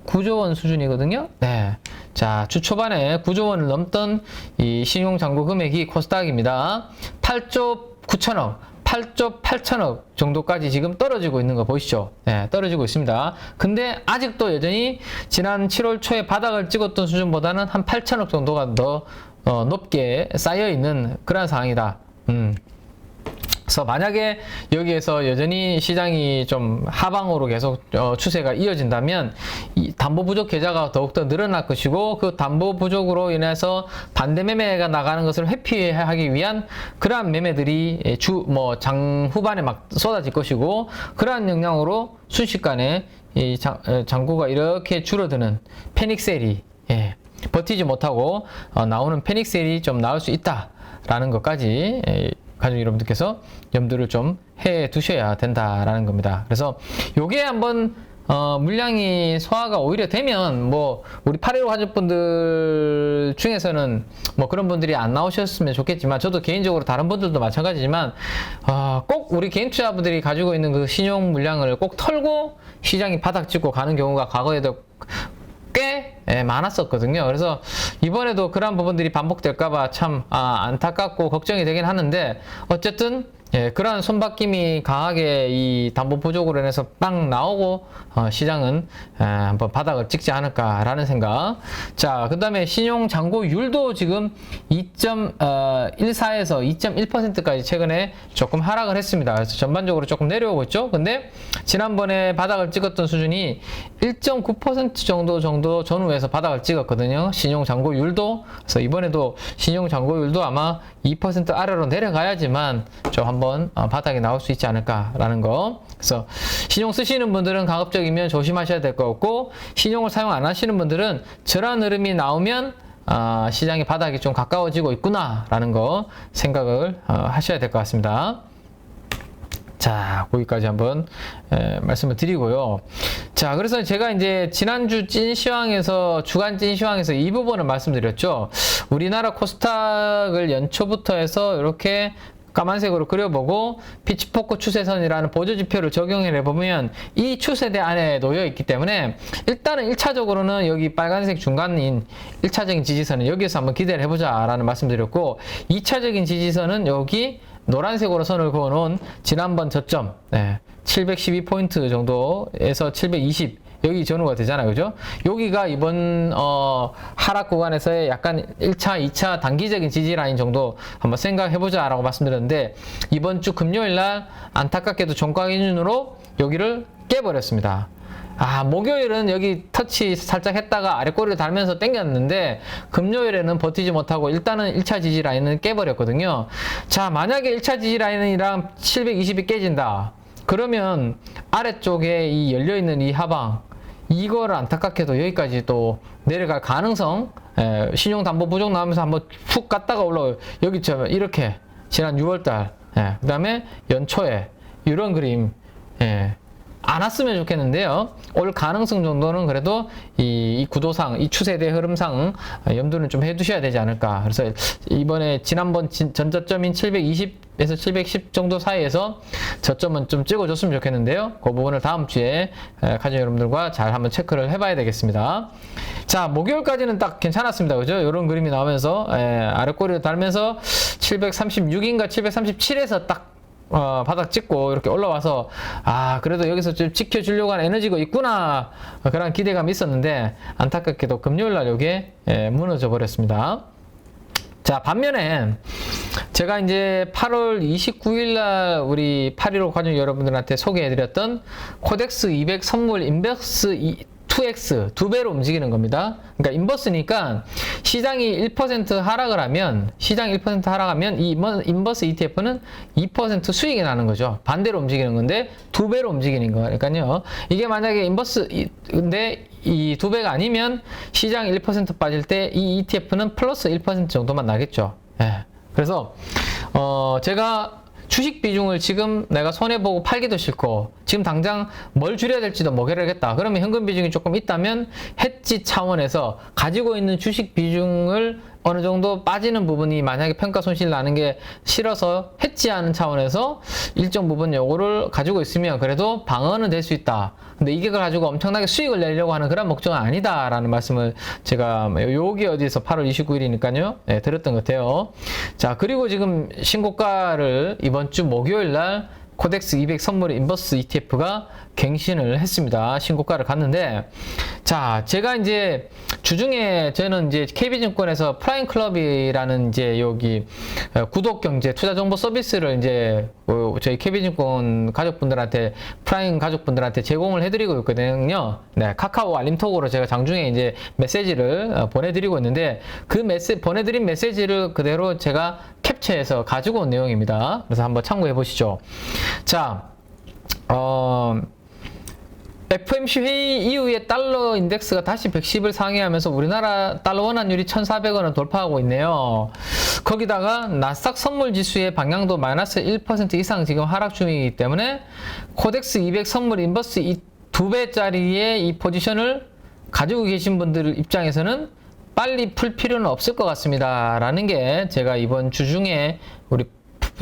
9조 원 수준이거든요. 네. 자, 주 초반에 9조 원을 넘던 이 신용장고 금액이 코스닥입니다. 8조 9천억, 8조 8천억 정도까지 지금 떨어지고 있는 거 보이시죠? 네, 떨어지고 있습니다. 근데 아직도 여전히 지난 7월 초에 바닥을 찍었던 수준보다는 한 8천억 정도가 더 높게 쌓여 있는 그런 상황이다. 그래서 만약에 여기에서 여전히 시장이 좀 하방으로 계속 추세가 이어진다면 이 담보 부족 계좌가 더욱더 늘어날 것이고 그 담보 부족으로 인해서 반대 매매가 나가는 것을 회피하기 위한 그러한 매매들이 장 후반에 막 쏟아질 것이고 그러한 영향으로 순식간에 이 장고가 이렇게 줄어드는 패닉셀이 버티지 못하고 나오는 패닉셀이 좀 나올 수 있다라는 것까지 가족 여러분들께서 염두를 좀 해 두셔야 된다라는 겁니다. 그래서 요게 한번 물량이 소화가 오히려 되면 뭐 우리 815 가족분들 중에서는 뭐 그런 분들이 안 나오셨으면 좋겠지만 저도 개인적으로 다른 분들도 마찬가지지만 꼭 우리 개인 투자분들이 가지고 있는 그 신용 물량을 꼭 털고 시장이 바닥 찍고 가는 경우가 과거에도 꽤 많았었거든요. 그래서 이번에도 그런 부분들이 반복될까봐 참 안타깝고 걱정이 되긴 하는데 어쨌든 그러한 손바뀜이 강하게 이 담보 부족으로 인해서 빵 나오고 시장은 한번 바닥을 찍지 않을까라는 생각. 자, 그 다음에 신용 잔고율도 지금 2.14에서 2.1%까지 최근에 조금 하락을 했습니다. 그래서 전반적으로 조금 내려오고 있죠. 근데 지난번에 바닥을 찍었던 수준이 1.9% 정도 전후에서 바닥을 찍었거든요. 신용 잔고율도. 그래서 이번에도 신용 잔고율도 아마 2% 아래로 내려가야지만 좀 한번 바닥에 나올 수 있지 않을까라는 거. 그래서 신용 쓰시는 분들은 가급적이면 조심하셔야 될 것 같고 신용을 사용 안 하시는 분들은 저런 흐름이 나오면 시장이 바닥이 좀 가까워지고 있구나라는 거 생각을 하셔야 될 것 같습니다. 자, 거기까지 한번 말씀을 드리고요. 자, 그래서 제가 이제 지난주 찐시황에서 주간 찐시황에서 이 부분을 말씀드렸죠. 우리나라 코스닥을 연초부터 해서 이렇게 까만색으로 그려보고 피치포크 추세선이라는 보조지표를 적용해 보면 이 추세대 안에 놓여 있기 때문에 일단은 1차적으로는 여기 빨간색 중간인 1차적인 지지선은 여기에서 한번 기대를 해보자 라는 말씀드렸고, 2차적인 지지선은 여기 노란색으로 선을 그어놓은 지난번 저점 712포인트 정도에서 720 여기 전후가 되잖아요. 그죠? 여기가 이번 하락 구간에서의 약간 1차, 2차 단기적인 지지 라인 정도 한번 생각해보자 라고 말씀드렸는데, 이번 주 금요일 날 안타깝게도 종가 기준으로 여기를 깨버렸습니다. 목요일은 여기 터치 살짝 했다가 아래 꼬리를 달면서 당겼는데 금요일에는 버티지 못하고 일단은 1차 지지 라인은 깨버렸거든요. 자, 만약에 1차 지지 라인이랑 720이 깨진다. 그러면 아래쪽에 이 열려있는 이 하방, 이거를 안타깝게도 여기까지 또 내려갈 가능성, 신용담보 부족 나오면서 한번 푹 갔다가 올라오요. 여기처럼 이렇게 지난 6월달, 그 다음에 연초에 이런 그림 안 왔으면 좋겠는데요. 올 가능성 정도는 그래도 이 구도상, 이 추세대 흐름상 염두는 좀 해두셔야 되지 않을까. 그래서 이번에 지난번 전저점인 720에서 710 정도 사이에서 저점은 좀 찍어줬으면 좋겠는데요. 그 부분을 다음 주에 가족 여러분들과 잘 한번 체크를 해봐야 되겠습니다. 자, 목요일까지는 딱 괜찮았습니다. 그죠? 이런 그림이 나오면서 아랫꼬리를 달면서 736인가 737에서 딱 바닥 찍고 이렇게 올라와서 그래도 여기서 좀 지켜주려고 하는 에너지가 있구나, 그런 기대감이 있었는데 안타깝게도 금요일날 이게 무너져 버렸습니다. 자, 반면에 제가 이제 8월 29일날 우리 8.15 가족 여러분들한테 소개해드렸던 코덱스 200 선물 인버스 2x 2배로 움직이는 겁니다. 그러니까 인버스니까 시장이 1% 하락을 하면, 시장이 1% 하락하면 이 인버스 ETF는 2% 수익이 나는 거죠. 반대로 움직이는 건데 2배로 움직이는 거니까요. 이게 만약에 인버스인데 이 2배가 아니면 시장이 1% 빠질 때 이 ETF는 플러스 1% 정도만 나겠죠. 그래서 제가 주식 비중을 지금 내가 손해보고 팔기도 싫고 지금 당장 뭘 줄여야 될지도 모르겠다. 그러면 현금 비중이 조금 있다면 해지 차원에서 가지고 있는 주식 비중을 어느 정도 빠지는 부분이 만약에 평가 손실 나는 게 싫어서 해지하는 차원에서 일정 부분 요거를 가지고 있으면 그래도 방어는 될 수 있다. 근데 이게 가지고 엄청나게 수익을 내려고 하는 그런 목적은 아니다라는 말씀을 제가 여기 어디서 8월 29일이니까요. 드렸던 것 같아요. 자, 그리고 지금 신고가를 이번 주 목요일 날 코덱스 200 선물 인버스 ETF가 갱신을 했습니다. 신고가를 갔는데, 자, 제가 이제 주중에 저는 이제 KB증권에서 프라임 클럽이라는 이제 여기 구독 경제 투자 정보 서비스를 이제 저희 KB증권 가족분들한테, 프라임 가족분들한테 제공을 해드리고 있거든요. 카카오 알림톡으로 제가 장중에 이제 메시지를 보내드리고 있는데, 그 보내드린 메시지를 그대로 제가 캡처해서 가지고 온 내용입니다. 그래서 한번 참고해 보시죠. 자, FOMC 회의 이후에 달러 인덱스가 다시 110을 상회하면서 우리나라 달러 원환율이 1,400원을 돌파하고 있네요. 거기다가 나스닥 선물 지수의 방향도 마이너스 1% 이상 지금 하락 중이기 때문에 코덱스 200 선물 인버스 이 2배짜리의 이 포지션을 가지고 계신 분들 입장에서는 빨리 풀 필요는 없을 것 같습니다. 라는 게 제가 이번 주 중에 우리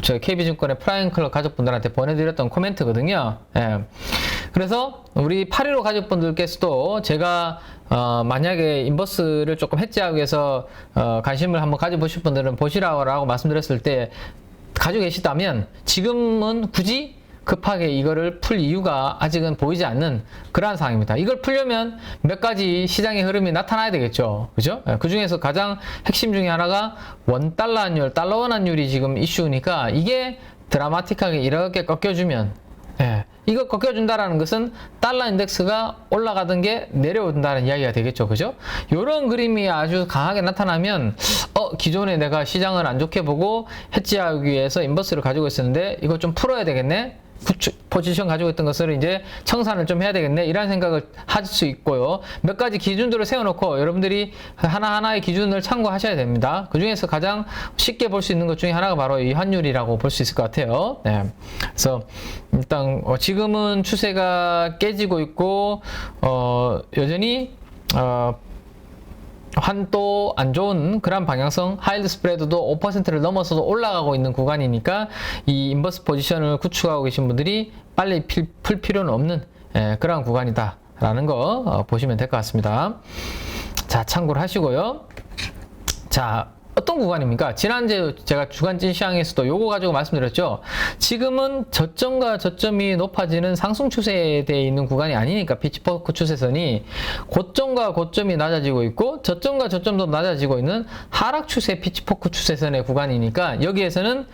저희 KB증권의 프라임 클럽 가족분들한테 보내드렸던 코멘트거든요. 그래서 우리 8.15 가족분들께서도 제가 만약에 인버스를 조금 해지하기 위해서 관심을 한번 가져보실 분들은 보시라고 말씀드렸을 때 가지고 계시다면 지금은 굳이 급하게 이거를 풀 이유가 아직은 보이지 않는 그러한 상황입니다. 이걸 풀려면 몇 가지 시장의 흐름이 나타나야 되겠죠. 그죠? 그 중에서 가장 핵심 중에 하나가 원달러 환율, 달러 원 환율이 지금 이슈니까 이게 드라마틱하게 이렇게 꺾여주면, 이거 꺾여준다라는 것은 달러 인덱스가 올라가던 게 내려온다는 이야기가 되겠죠. 그죠? 요런 그림이 아주 강하게 나타나면, 기존에 내가 시장을 안 좋게 보고 해지하기 위해서 인버스를 가지고 있었는데 이거 좀 풀어야 되겠네? 포지션 가지고 있던 것을 이제 청산을 좀 해야 되겠네, 이런 생각을 하실 수 있고요. 몇 가지 기준들을 세워놓고 여러분들이 하나하나의 기준을 참고하셔야 됩니다. 그 중에서 가장 쉽게 볼 수 있는 것 중에 하나가 바로 이 환율이라고 볼 수 있을 것 같아요. 네. 그래서 일단 지금은 추세가 깨지고 있고 여전히 환도 안 좋은 그런 방향성, 하이드 스프레드도 5%를 넘어서도 올라가고 있는 구간이니까 이 인버스 포지션을 구축하고 계신 분들이 빨리 풀 필요는 없는 그런 구간이다라는 거 보시면 될 것 같습니다. 자, 참고를 하시고요. 자, 어떤 구간입니까? 지난주에 제가 주간진 시황에서도 요거 가지고 말씀드렸죠. 지금은 저점과 저점이 높아지는 상승 추세에 되어 있는 구간이 아니니까, 피치포크 추세선이 고점과 고점이 낮아지고 있고 저점과 저점도 낮아지고 있는 하락 추세 피치포크 추세선의 구간이니까, 여기에서는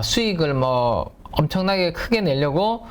수익을 뭐 엄청나게 크게 내려고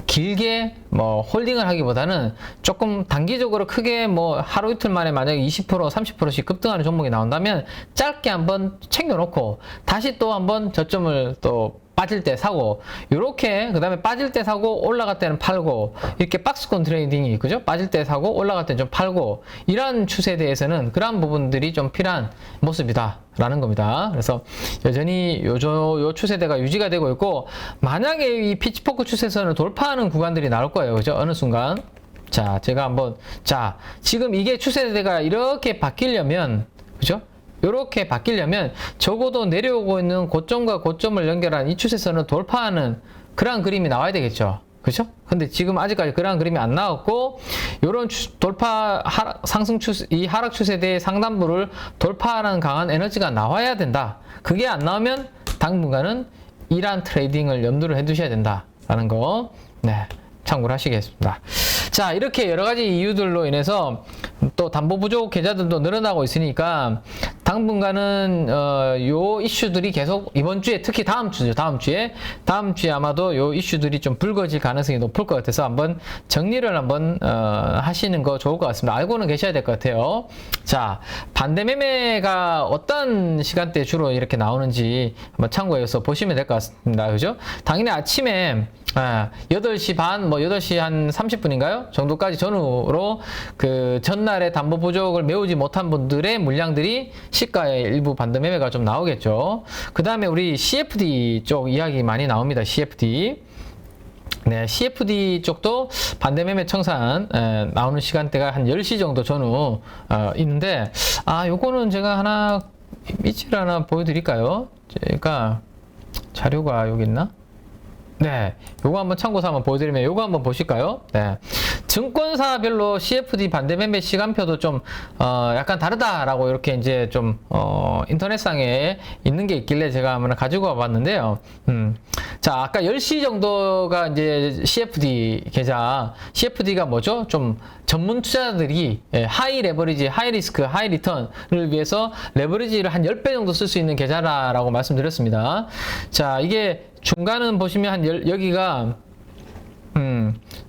길게 뭐 홀딩을 하기보다는 조금 단기적으로 크게 뭐 하루 이틀 만에 만약에 20% 30%씩 급등하는 종목이 나온다면 짧게 한번 챙겨놓고 다시 또 한번 저점을 또 빠질 때 사고, 요렇게 그 다음에 빠질 때 사고 올라갈 때는 팔고, 이렇게 박스권 트레이딩이 그죠? 빠질 때 사고 올라갈 때 좀 팔고, 이러한 추세에 대해서는 그러한 부분들이 좀 필요한 모습이다 라는 겁니다. 그래서 여전히 요 추세대가 유지가 되고 있고, 만약에 이 피치포크 추세선을 돌파하는 구간들이 나올 거예요. 그죠? 어느 순간. 자, 제가 한번, 자, 지금 이게 추세대가 이렇게 바뀌려면, 그죠? 이렇게 바뀌려면 적어도 내려오고 있는 고점과 고점을 연결한 이 추세선을 돌파하는 그러한 그림이 나와야 되겠죠. 그죠? 근데 지금 아직까지 그러한 그림이 안 나왔고, 요런 돌파, 상승 추세, 이 하락 추세대의 상단부를 돌파하는 강한 에너지가 나와야 된다. 그게 안 나오면 당분간은 이러한 트레이딩을 염두를 해 두셔야 된다라는 거, 네, 참고를 하시겠습니다. 자, 이렇게 여러 가지 이유들로 인해서 또 담보 부족 계좌들도 늘어나고 있으니까 당분간은 요 이슈들이 계속 이번 주에, 특히 다음 주죠. 다음 주에 아마도 요 이슈들이 좀 불거질 가능성이 높을 것 같아서 한번 정리를 한번 하시는 거 좋을 것 같습니다. 알고는 계셔야 될 것 같아요. 자, 반대 매매가 어떤 시간대에 주로 이렇게 나오는지 한번 참고해서 보시면 될 것 같습니다. 그죠? 당연히 아침에 8시 반, 뭐 8시 한 30분인가요? 정도까지 전후로 그 전날에 담보 부족을 메우지 못한 분들의 물량들이 시가의 일부 반대 매매가 좀 나오겠죠. 그 다음에 우리 CFD 쪽 이야기 많이 나옵니다. CFD. 네, CFD 쪽도 반대 매매 청산 나오는 시간대가 한 10시 정도 전후 있는데, 요거는 제가 하나 밑을 하나 보여드릴까요? 제가 자료가 여기 있나? 네, 요거 한번 참고서 한번 보여드리면 요거 한번 보실까요? 네, 증권사별로 CFD 반대 매매 시간표도 좀 약간 다르다라고 이렇게 이제 좀 인터넷상에 있는 게 있길래 제가 한번 가지고 와봤는데요. 자, 아까 10시 정도가 이제 CFD 계좌, CFD가 뭐죠? 좀 전문 투자자들이 하이 레버리지, 하이 리스크, 하이 리턴을 위해서 레버리지를 한 10배 정도 쓸 수 있는 계좌라고 말씀드렸습니다. 자, 이게 중간은 보시면 한 여기가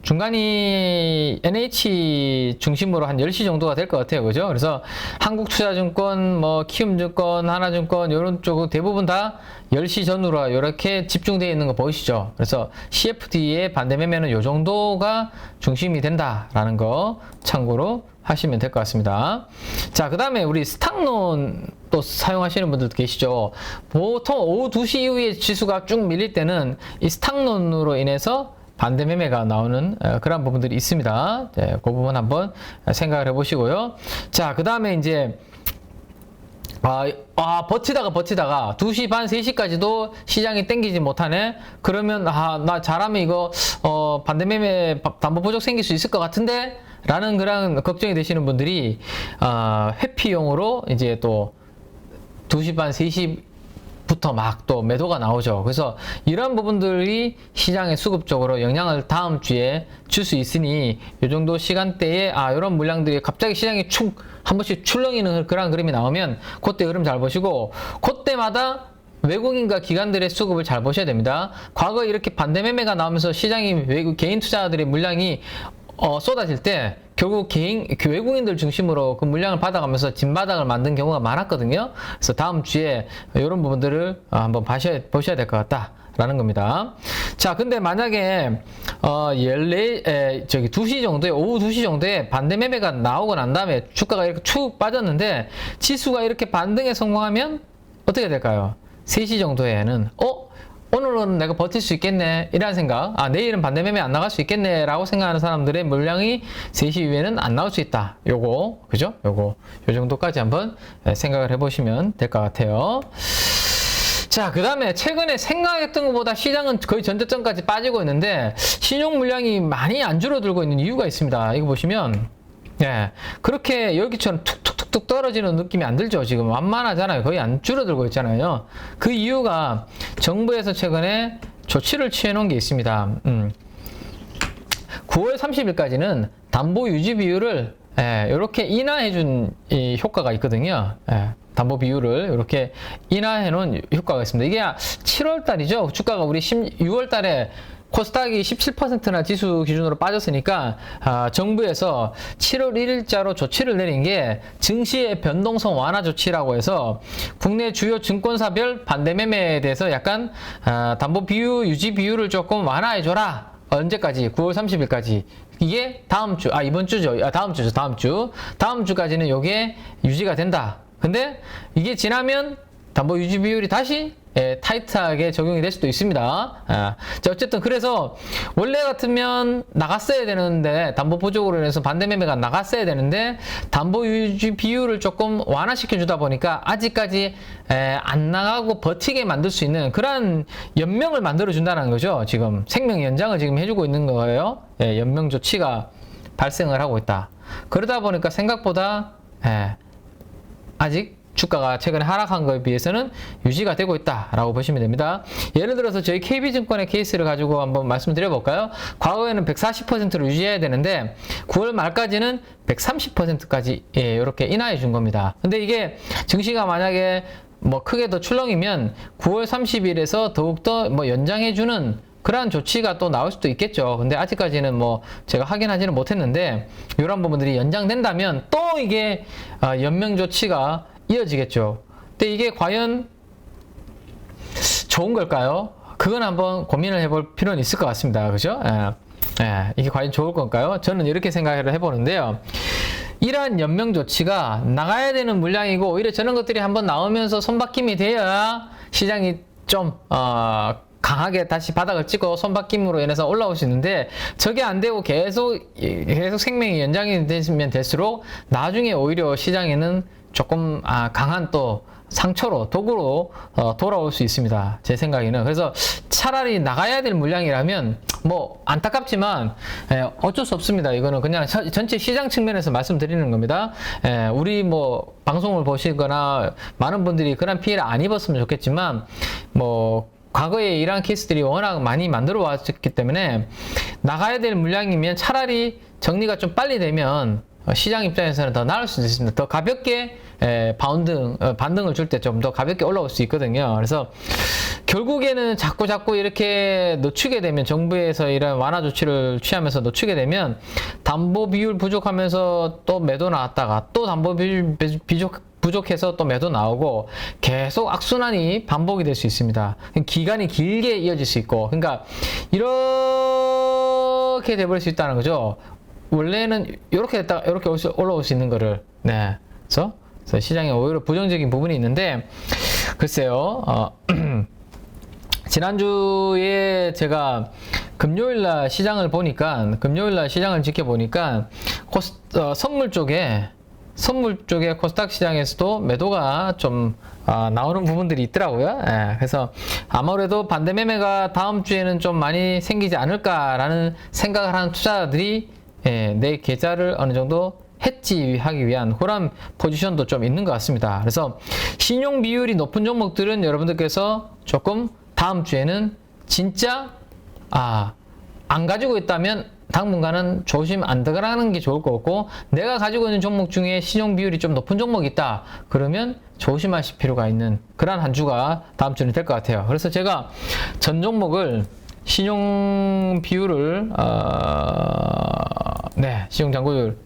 중간이 NH 중심으로 한 10시 정도가 될 것 같아요. 그죠? 그래서 한국투자증권, 뭐 키움증권, 하나증권 이런 쪽은 대부분 다 10시 전후로 이렇게 집중되어 있는 거 보이시죠? 그래서 CFD의 반대 매매는 이 정도가 중심이 된다라는 거 참고로 하시면 될 것 같습니다. 자, 그 다음에 우리 스탁론 또 사용하시는 분들도 계시죠. 보통 오후 2시 이후에 지수가 쭉 밀릴 때는 이 스탁론으로 인해서 반대 매매가 나오는 그런 부분들이 있습니다. 네, 그 부분 한번 생각을 해보시고요. 자, 그 다음에 이제 버티다가 2시 반, 3시까지도 시장이 땡기지 못하네? 그러면, 나 잘하면 이거, 반대 매매 담보 부족 생길 수 있을 것 같은데? 라는 그런 걱정이 되시는 분들이, 회피용으로 이제 또 2시 반, 3시부터 막 또 매도가 나오죠. 그래서 이런 부분들이 시장에 수급적으로 영향을 다음 주에 줄 수 있으니, 이 정도 시간대에, 이런 물량들이 갑자기 시장에 한 번씩 출렁이는 그런 그림이 나오면, 그때 흐름 잘 보시고, 그때마다 외국인과 기관들의 수급을 잘 보셔야 됩니다. 과거에 이렇게 반대 매매가 나오면서 시장이 개인 투자자들의 물량이 쏟아질 때 결국 외국인들 중심으로 그 물량을 받아가면서 진바닥을 만든 경우가 많았거든요. 그래서 다음 주에 이런 부분들을 한번 보셔야 될 것 같다 라는 겁니다. 자, 근데 만약에 2시 정도에, 오후 2시 정도에 반대 매매가 나오고 난 다음에 주가가 이렇게 축 빠졌는데 지수가 이렇게 반등에 성공하면 어떻게 될까요? 3시 정도에는 오늘은 내가 버틸 수 있겠네 이라는 생각, 내일은 반대 매매 안 나갈 수 있겠네 라고 생각하는 사람들의 물량이 3시 이후에는 안 나올 수 있다. 요거 그죠? 요 정도까지 한번 생각을 해보시면 될 것 같아요. 자, 그 다음에 최근에 생각했던 것보다 시장은 거의 전저점까지 빠지고 있는데 신용 물량이 많이 안 줄어들고 있는 이유가 있습니다. 이거 보시면 그렇게 여기처럼 툭툭툭툭 떨어지는 느낌이 안 들죠. 지금 완만하잖아요. 거의 안 줄어들고 있잖아요. 그 이유가 정부에서 최근에 조치를 취해 놓은 게 있습니다. 9월 30일까지는 담보 유지 비율을 이렇게 인하해 준 효과가 있거든요. 담보 비율을 이렇게 인하해 놓은 효과가 있습니다. 이게 7월 달이죠. 주가가 우리 6월 달에 코스닥이 17%나 지수 기준으로 빠졌으니까 정부에서 7월 1일자로 조치를 내린 게 증시의 변동성 완화 조치라고 해서 국내 주요 증권사별 반대 매매에 대해서 약간 담보 비율 유지 비율을 조금 완화해 줘라. 언제까지? 9월 30일까지. 이게 다음 주, 이번 주죠. 다음 주까지는 이게 유지가 된다. 근데 이게 지나면 담보 유지 비율이 다시 타이트하게 적용이 될 수도 있습니다. 자, 어쨌든 그래서 원래 같으면 나갔어야 되는데 담보 부족으로 인해서 반대 매매가 나갔어야 되는데 담보 유지 비율을 조금 완화시켜 주다 보니까 아직까지 안 나가고 버티게 만들 수 있는 그런 연명을 만들어 준다는 거죠. 지금 생명 연장을 지금 해주고 있는 거예요. 연명 조치가 발생을 하고 있다. 그러다 보니까 생각보다 아직 주가가 최근에 하락한 것에 비해서는 유지가 되고 있다라고 보시면 됩니다. 예를 들어서 저희 KB증권의 케이스를 가지고 한번 말씀드려 볼까요? 과거에는 140%로 유지해야 되는데 9월 말까지는 130%까지 이렇게 인하해 준 겁니다. 근데 이게 증시가 만약에 크게 더 출렁이면 9월 30일에서 더욱더 연장해 주는 그러한 조치가 또 나올 수도 있겠죠. 근데 아직까지는 제가 확인하지는 못했는데 이런 부분들이 연장된다면 또 이게 연명 조치가 이어지겠죠. 근데 이게 과연 좋은 걸까요? 그건 한번 고민을 해볼 필요는 있을 것 같습니다. 그죠? 이게 과연 좋을 건가요? 저는 이렇게 생각을 해보는데요. 이러한 연명 조치가 나가야 되는 물량이고 오히려 저런 것들이 한번 나오면서 손바뀜이 되어야 시장이 좀 강하게 다시 바닥을 찍고 손바뀜으로 인해서 올라올 수 있는데 저게 안 되고 계속 생명이 연장이 되면 될수록 나중에 오히려 시장에는 조금 강한 또 상처로 도구로 돌아올 수 있습니다. 제 생각에는. 그래서 차라리 나가야 될 물량이라면 안타깝지만 어쩔 수 없습니다. 이거는 그냥 전체 시장 측면에서 말씀드리는 겁니다. 우리 방송을 보시거나 많은 분들이 그런 피해를 안 입었으면 좋겠지만 과거에 이러한 케이스들이 워낙 많이 만들어 왔기 때문에 나가야 될 물량이면 차라리 정리가 좀 빨리 되면 시장 입장에서는 더 나을 수도 있습니다. 더 가볍게 반등을 줄 때 좀 더 가볍게 올라올 수 있거든요. 그래서 결국에는 자꾸 이렇게 늦추게 되면 정부에서 이런 완화 조치를 취하면서 늦추게 되면 담보 비율 부족하면서 또 매도 나왔다가 또 담보 비율 부족해서 또 매도 나오고 계속 악순환이 반복이 될 수 있습니다. 기간이 길게 이어질 수 있고 그러니까 이렇게 돼버릴 수 있다는 거죠. 원래는 이렇게 됐다가 이렇게 올라올 수 있는 거를 그래서 시장에 오히려 부정적인 부분이 있는데 글쎄요. 지난주에 제가 금요일날 시장을 지켜보니까 선물 쪽에 코스닥 시장에서도 매도가 좀 나오는 부분들이 있더라고요. 그래서 아무래도 반대 매매가 다음 주에는 좀 많이 생기지 않을까라는 생각을 하는 투자자들이 내 계좌를 어느 정도 해지하기 위한 그런 포지션도 좀 있는 것 같습니다. 그래서 신용 비율이 높은 종목들은 여러분들께서 조금 다음 주에는 진짜 안 가지고 있다면 당분간은 조심 안 들어가는 게 좋을 것 같고 내가 가지고 있는 종목 중에 신용 비율이 좀 높은 종목이 있다 그러면 조심하실 필요가 있는 그런 한 주가 다음 주는 될 것 같아요. 그래서 제가 전 종목을 신용 비율을 신용 잔고율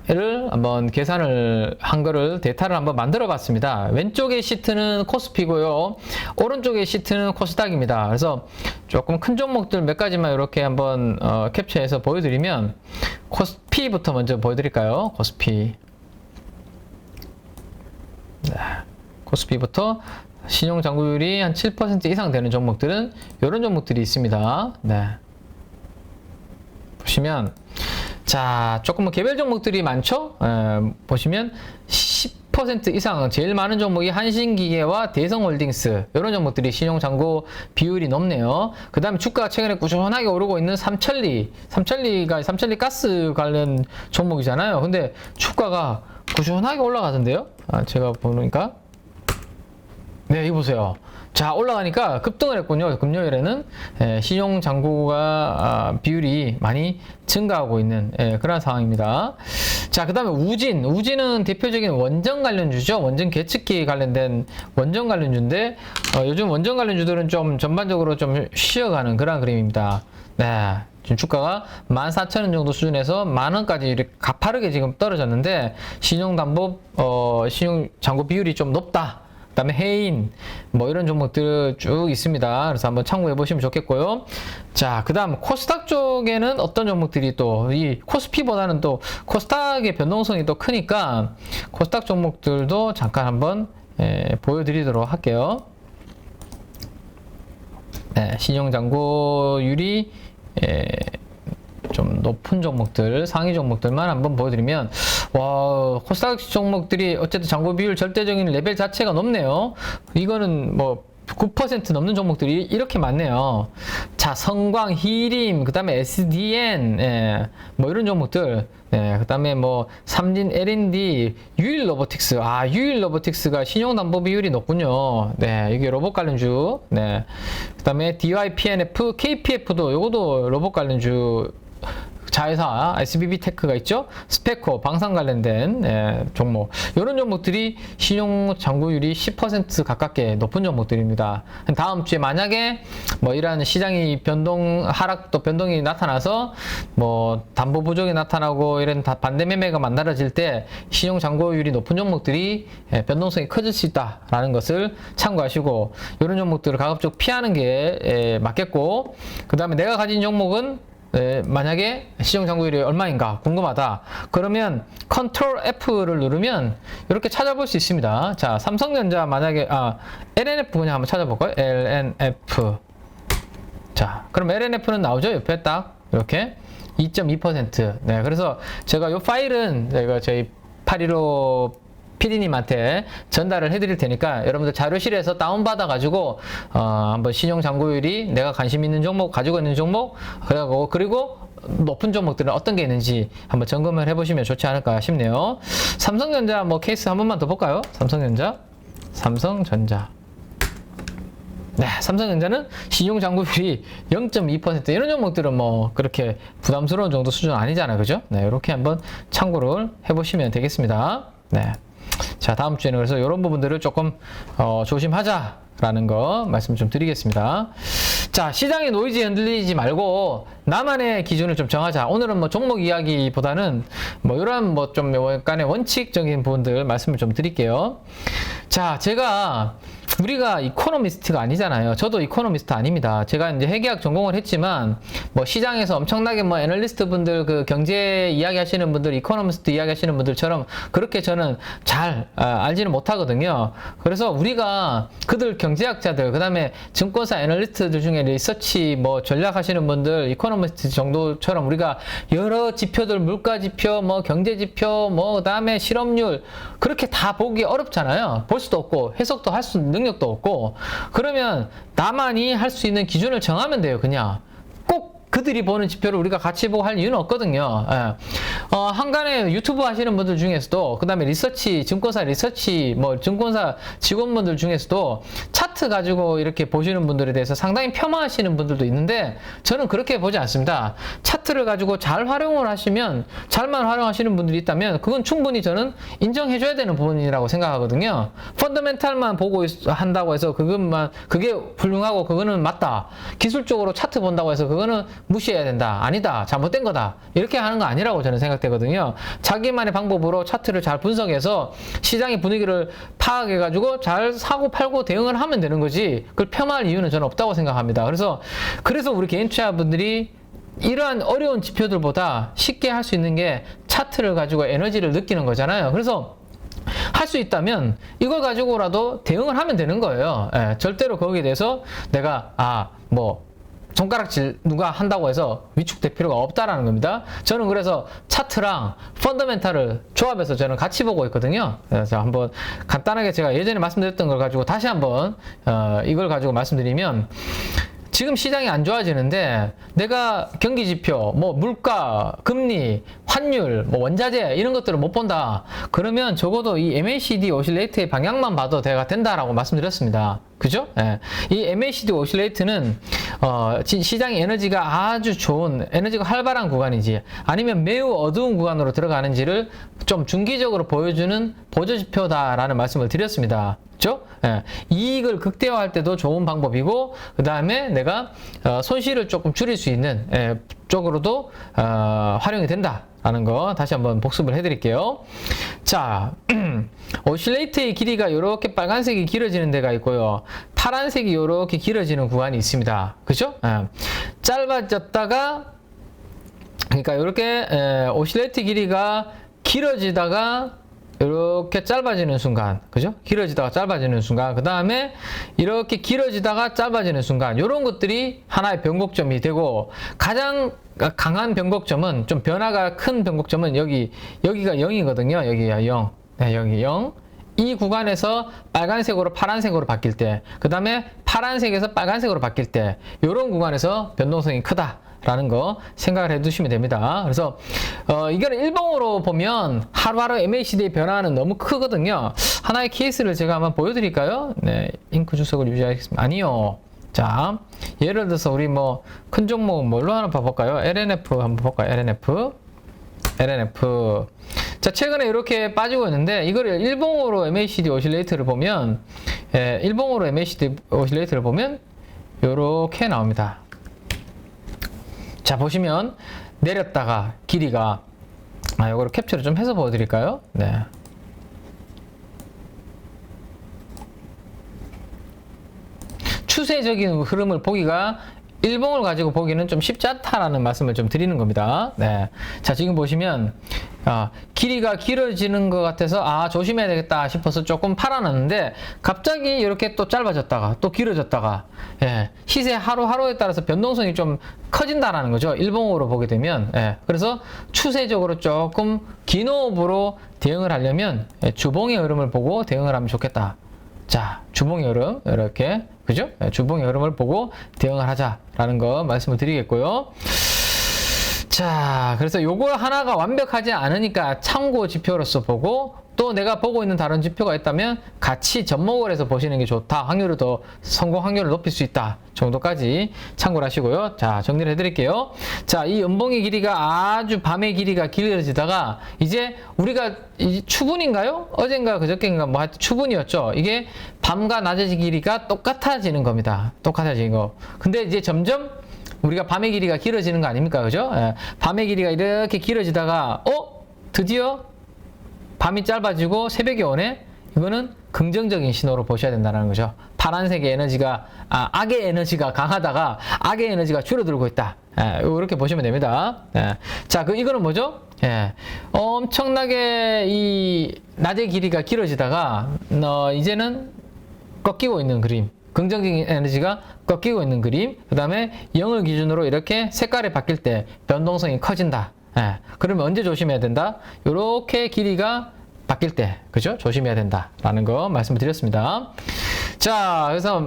를 한번 계산을 한 거를 데이터를 한번 만들어 봤습니다. 왼쪽의 시트는 코스피고요. 오른쪽의 시트는 코스닥입니다. 그래서 조금 큰 종목들 몇 가지만 이렇게 한번 캡처해서 보여드리면 코스피부터 먼저 보여드릴까요? 코스피. 네. 코스피부터 신용 잔고율이 한 7% 이상 되는 종목들은 이런 종목들이 있습니다. 네. 보시면 자, 조금 개별 종목들이 많죠? 보시면 10% 이상 제일 많은 종목이 한신기계와 대성홀딩스 이런 종목들이 신용잔고 비율이 높네요. 그 다음에 주가가 최근에 꾸준하게 오르고 있는 삼천리가 삼천리 가스 관련 종목이잖아요. 근데 주가가 꾸준하게 올라가던데요? 제가 보니까 네, 이거 보세요. 자, 올라가니까 급등을 했군요. 금요일에는 신용잔고가 비율이 많이 증가하고 있는 그런 상황입니다. 자, 그 다음에 우진은 대표적인 원전 관련주죠. 원전 계측기 관련된 원전 관련주인데 요즘 원전 관련주들은 좀 전반적으로 좀 쉬어가는 그런 그림입니다. 네. 지금 주가가 14,000원 정도 수준에서 만원까지 이렇게 가파르게 지금 떨어졌는데 신용잔고 비율이 좀 높다. 그 다음에 해인 뭐 이런 종목들 쭉 있습니다. 그래서 한번 참고해 보시면 좋겠고요. 자, 그 다음 코스닥 쪽에는 어떤 종목들이 또 이 코스피보다는 또 코스닥의 변동성이 또 크니까 코스닥 종목들도 잠깐 한번 보여드리도록 할게요. 네, 신용잔고율이 좀 높은 종목들, 상위 종목들만 한번 보여드리면, 와, 코스닥 종목들이 어쨌든 잔고 비율 절대적인 레벨 자체가 높네요. 이거는 뭐 9% 넘는 종목들이 이렇게 많네요. 자, 성광, 히림, 그 다음에 SDN, 뭐 이런 종목들, 그 다음에 뭐 삼진 L&D, 유일로보틱스, 유일로보틱스가 신용담보 비율이 높군요. 네, 이게 로봇 관련주. 네, 그 다음에 DYPNF, KPF도 요것도 로봇 관련주. 자회사 SBB테크가 있죠. 스페코 방산 관련된 종목 이런 종목들이 신용 잔고율이 10% 가깝게 높은 종목들입니다. 다음 주에 만약에 뭐 이러한 시장이 변동이 나타나서 뭐 담보 부족이 나타나고 이런 반대 매매가 만들어질 때 신용 잔고율이 높은 종목들이 변동성이 커질 수 있다라는 것을 참고하시고 이런 종목들을 가급적 피하는 게 맞겠고, 그 다음에 내가 가진 종목은 만약에 시정잔고율이 얼마인가 궁금하다. 그러면 컨트롤 F를 누르면 이렇게 찾아볼 수 있습니다. 자, 삼성전자 만약에 LNF 그냥 한번 찾아볼까요? LNF. 자, 그럼 LNF는 나오죠? 옆에 딱 이렇게 2.2%. 네, 그래서 제가 이 파일은 제가 저희 815 PD님한테 전달을 해드릴 테니까 여러분들 자료실에서 다운받아 가지고 한번 신용잔고율이 내가 관심 있는 종목, 가지고 있는 종목, 그리고 높은 종목들은 어떤 게 있는지 한번 점검을 해보시면 좋지 않을까 싶네요. 삼성전자 뭐 케이스 한 번만 더 볼까요? 삼성전자. 네, 삼성전자는 신용잔고율이 0.2%. 이런 종목들은 뭐 그렇게 부담스러운 정도 수준 아니잖아요, 그죠? 네, 이렇게 한번 참고를 해보시면 되겠습니다. 네. 자, 다음 주에는 그래서 이런 부분들을 조금 조심하자라는 거 말씀 좀 드리겠습니다. 자, 시장의 노이즈에 흔들리지 말고 나만의 기준을 좀 정하자. 오늘은 뭐 종목 이야기보다는 뭐 이런 뭐 좀 약간의 원칙적인 부분들 말씀을 좀 드릴게요. 자, 우리가 이코노미스트가 아니잖아요. 저도 이코노미스트 아닙니다. 제가 이제 회계학 전공을 했지만 뭐 시장에서 엄청나게 뭐 애널리스트 분들, 그 경제 이야기 하시는 분들, 이코노미스트 이야기 하시는 분들처럼 그렇게 저는 잘 알지는 못하거든요. 그래서 우리가 그들 경제학자들, 그 다음에 증권사 애널리스트들 중에 리서치 뭐 전략 하시는 분들, 이코노미스트 정도처럼 우리가 여러 지표들, 물가 지표, 뭐 경제 지표, 뭐 그다음에 실업률 그렇게 다 보기 어렵잖아요. 볼 수도 없고 해석도 할 수 있는 능력도 없고. 그러면 나만이 할 수 있는 기준을 정하면 돼요. 그냥 꼭 그들이 보는 지표를 우리가 같이 보고 할 이유는 없거든요. 한간에 유튜브 하시는 분들 중에서도, 그 다음에 증권사 리서치, 뭐 증권사 직원분들 중에서도 차트 가지고 이렇게 보시는 분들에 대해서 상당히 폄하하시는 분들도 있는데 저는 그렇게 보지 않습니다. 차트를 가지고 잘 활용을 하시면, 잘만 활용하시는 분들이 있다면 그건 충분히 저는 인정해줘야 되는 부분이라고 생각하거든요. 펀더멘탈만 보고 한다고 해서 그게 훌륭하고 그거는 맞다. 기술적으로 차트 본다고 해서 그거는 무시해야 된다. 아니다. 잘못된 거다. 이렇게 하는 거 아니라고 저는 생각되거든요. 자기만의 방법으로 차트를 잘 분석해서 시장의 분위기를 파악해가지고 잘 사고 팔고 대응을 하면 되는 거지. 그걸 폄하할 이유는 저는 없다고 생각합니다. 그래서 우리 개인 투자분들이 이러한 어려운 지표들보다 쉽게 할 수 있는 게 차트를 가지고 에너지를 느끼는 거잖아요. 그래서 할 수 있다면 이걸 가지고라도 대응을 하면 되는 거예요. 예, 절대로 거기에 대해서 내가 손가락질 누가 한다고 해서 위축될 필요가 없다라는 겁니다. 저는 그래서 차트랑 펀더멘탈을 조합해서 저는 같이 보고 있거든요. 그래서 한번 간단하게 제가 예전에 말씀드렸던 걸 가지고 다시 한번 이걸 가지고 말씀드리면, 지금 시장이 안 좋아지는데 내가 경기지표, 물가, 금리, 환율, 원자재 이런 것들을 못 본다. 그러면 적어도 이 MACD 오실레이트의 방향만 봐도 대가 된다라고 말씀드렸습니다. 그죠? 예. 이 MACD 오실레이트는 시장의 에너지가 아주 좋은, 에너지가 활발한 구간인지 아니면 매우 어두운 구간으로 들어가는지를 좀 중기적으로 보여주는 보조지표다라는 말씀을 드렸습니다. 그렇죠? 예. 이익을 극대화할 때도 좋은 방법이고, 그 다음에 내가 손실을 조금 줄일 수 있는 쪽으로도 활용이 된다라는 거 다시 한번 복습을 해드릴게요. 자, 오실레이트의 길이가 이렇게 빨간색이 길어지는 데가 있고요, 파란색이 이렇게 길어지는 구간이 있습니다. 그죠? 예. 짧아졌다가, 그러니까 이렇게 오실레이트 길이가 길어지다가 이렇게 짧아지는 순간, 그죠? 길어지다가 짧아지는 순간, 그 다음에 이렇게 길어지다가 짧아지는 순간, 이런 것들이 하나의 변곡점이 되고, 가장 강한 변곡점은, 좀 변화가 큰 변곡점은 여기가 0이거든요. 여기가 0. 네, 여기 0. 이 구간에서 빨간색으로 파란색으로 바뀔 때, 그 다음에 파란색에서 빨간색으로 바뀔 때, 이런 구간에서 변동성이 크다 라는 거 생각을 해 두시면 됩니다. 그래서 이거는 일봉으로 보면 하루하루 MACD의 변화는 너무 크거든요. 하나의 케이스를 제가 한번 보여드릴까요? 네, 잉크 주석을 유지하겠습니다. 아니요. 자, 예를 들어서 우리 큰 종목 뭘로 하나 봐볼까요? LNF 한번 볼까요? LNF. 자, 최근에 이렇게 빠지고 있는데, 이거를 일봉으로 MACD 오실레이트를 보면, 일봉으로 MACD 오실레이트를 보면 요렇게 나옵니다. 자, 보시면 내렸다가 길이가, 요거를 캡처를 좀 해서 보여드릴까요? 네. 추세적인 흐름을 보기가, 일봉을 가지고 보기는 좀 쉽지 않다라는 말씀을 좀 드리는 겁니다. 네. 자, 지금 보시면 길이가 길어지는 것 같아서 조심해야 되겠다 싶어서 조금 팔아놨는데, 갑자기 이렇게 또 짧아졌다가 또 길어졌다가, 시세 하루하루에 따라서 변동성이 좀 커진다라는 거죠. 일봉으로 보게 되면. 그래서 추세적으로 조금 긴 호흡으로 대응을 하려면 주봉의 흐름을 보고 대응을 하면 좋겠다. 자, 주봉의 흐름 이렇게, 그죠? 주봉의 흐름을 보고 대응을 하자라는 거 말씀을 드리겠고요. 자, 그래서 요거 하나가 완벽하지 않으니까 참고 지표로서 보고, 또 내가 보고 있는 다른 지표가 있다면 같이 접목을 해서 보시는 게 좋다. 성공 확률을 높일 수 있다 정도까지 참고를 하시고요. 자, 정리를 해드릴게요. 자, 이 음봉의 길이가 아주 밤의 길이가 길어지다가, 이제 우리가 추분인가요? 어젠가 그저께인가 하여튼 추분이었죠. 이게 밤과 낮의 길이가 똑같아지는 겁니다. 똑같아지는 거. 근데 이제 점점 우리가 밤의 길이가 길어지는 거 아닙니까? 그죠? 밤의 길이가 이렇게 길어지다가, 드디어 밤이 짧아지고 새벽이 오네? 이거는 긍정적인 신호로 보셔야 된다는 거죠. 파란색의 에너지가, 악의 에너지가 강하다가 악의 에너지가 줄어들고 있다. 이렇게 보시면 됩니다. 자, 이거는 뭐죠? 엄청나게 이 낮의 길이가 길어지다가, 이제는 꺾이고 있는 그림. 긍정적인 에너지가 꺾이고 있는 그림. 그 다음에 0을 기준으로 이렇게 색깔이 바뀔 때 변동성이 커진다. 그러면 언제 조심해야 된다? 이렇게 길이가 바뀔 때, 그죠? 조심해야 된다라는 거 말씀을 드렸습니다. 자, 그래서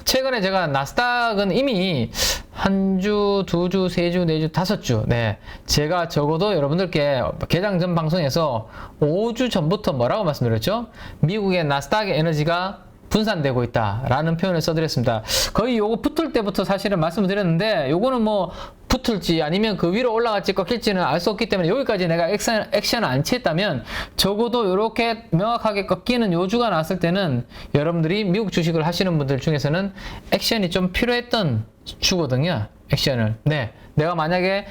최근에 제가 나스닥은 이미 한 주, 두 주, 세 주, 네 주, 다섯 주, 제가 적어도 여러분들께 개장 전 방송에서 5주 전부터 뭐라고 말씀드렸죠? 미국의 나스닥의 에너지가 분산되고 있다라는 표현을 써드렸습니다. 거의 요거 붙을 때부터 사실은 말씀을 드렸는데, 요거는 붙을지 아니면 그 위로 올라갈지 꺾일지는 알 수 없기 때문에, 여기까지 내가 액션을 안 취했다면 적어도 이렇게 명확하게 꺾이는 요 주가 나왔을 때는 여러분들이 미국 주식을 하시는 분들 중에서는 액션이 좀 필요했던 주거든요. 액션을. 네. 내가 만약에,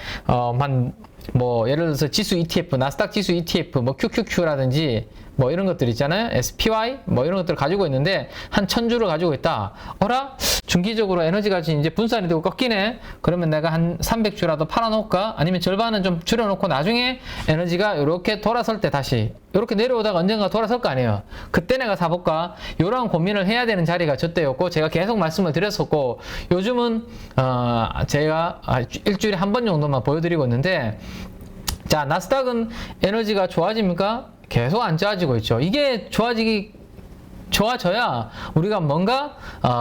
뭐, 예를 들어서 지수 ETF, 나스닥 지수 ETF, 뭐, QQQ라든지, 뭐, 이런 것들 있잖아요. SPY? 뭐, 이런 것들을 가지고 있는데, 한 1000주를 가지고 있다. 어라? 중기적으로 에너지가 이제 분산이 되고 꺾이네? 그러면 내가 한 300주라도 팔아놓을까? 아니면 절반은 좀 줄여놓고 나중에 에너지가 이렇게 돌아설 때 다시, 이렇게 내려오다가 언젠가 돌아설 거 아니에요. 그때 내가 사볼까? 이런 고민을 해야 되는 자리가 저때였고, 제가 계속 말씀을 드렸었고, 요즘은, 제가 일주일에 한 번 정도만 보여드리고 있는데, 자, 나스닥은 에너지가 좋아집니까? 계속 안 좋아지고 있죠. 이게 좋아져야 우리가 뭔가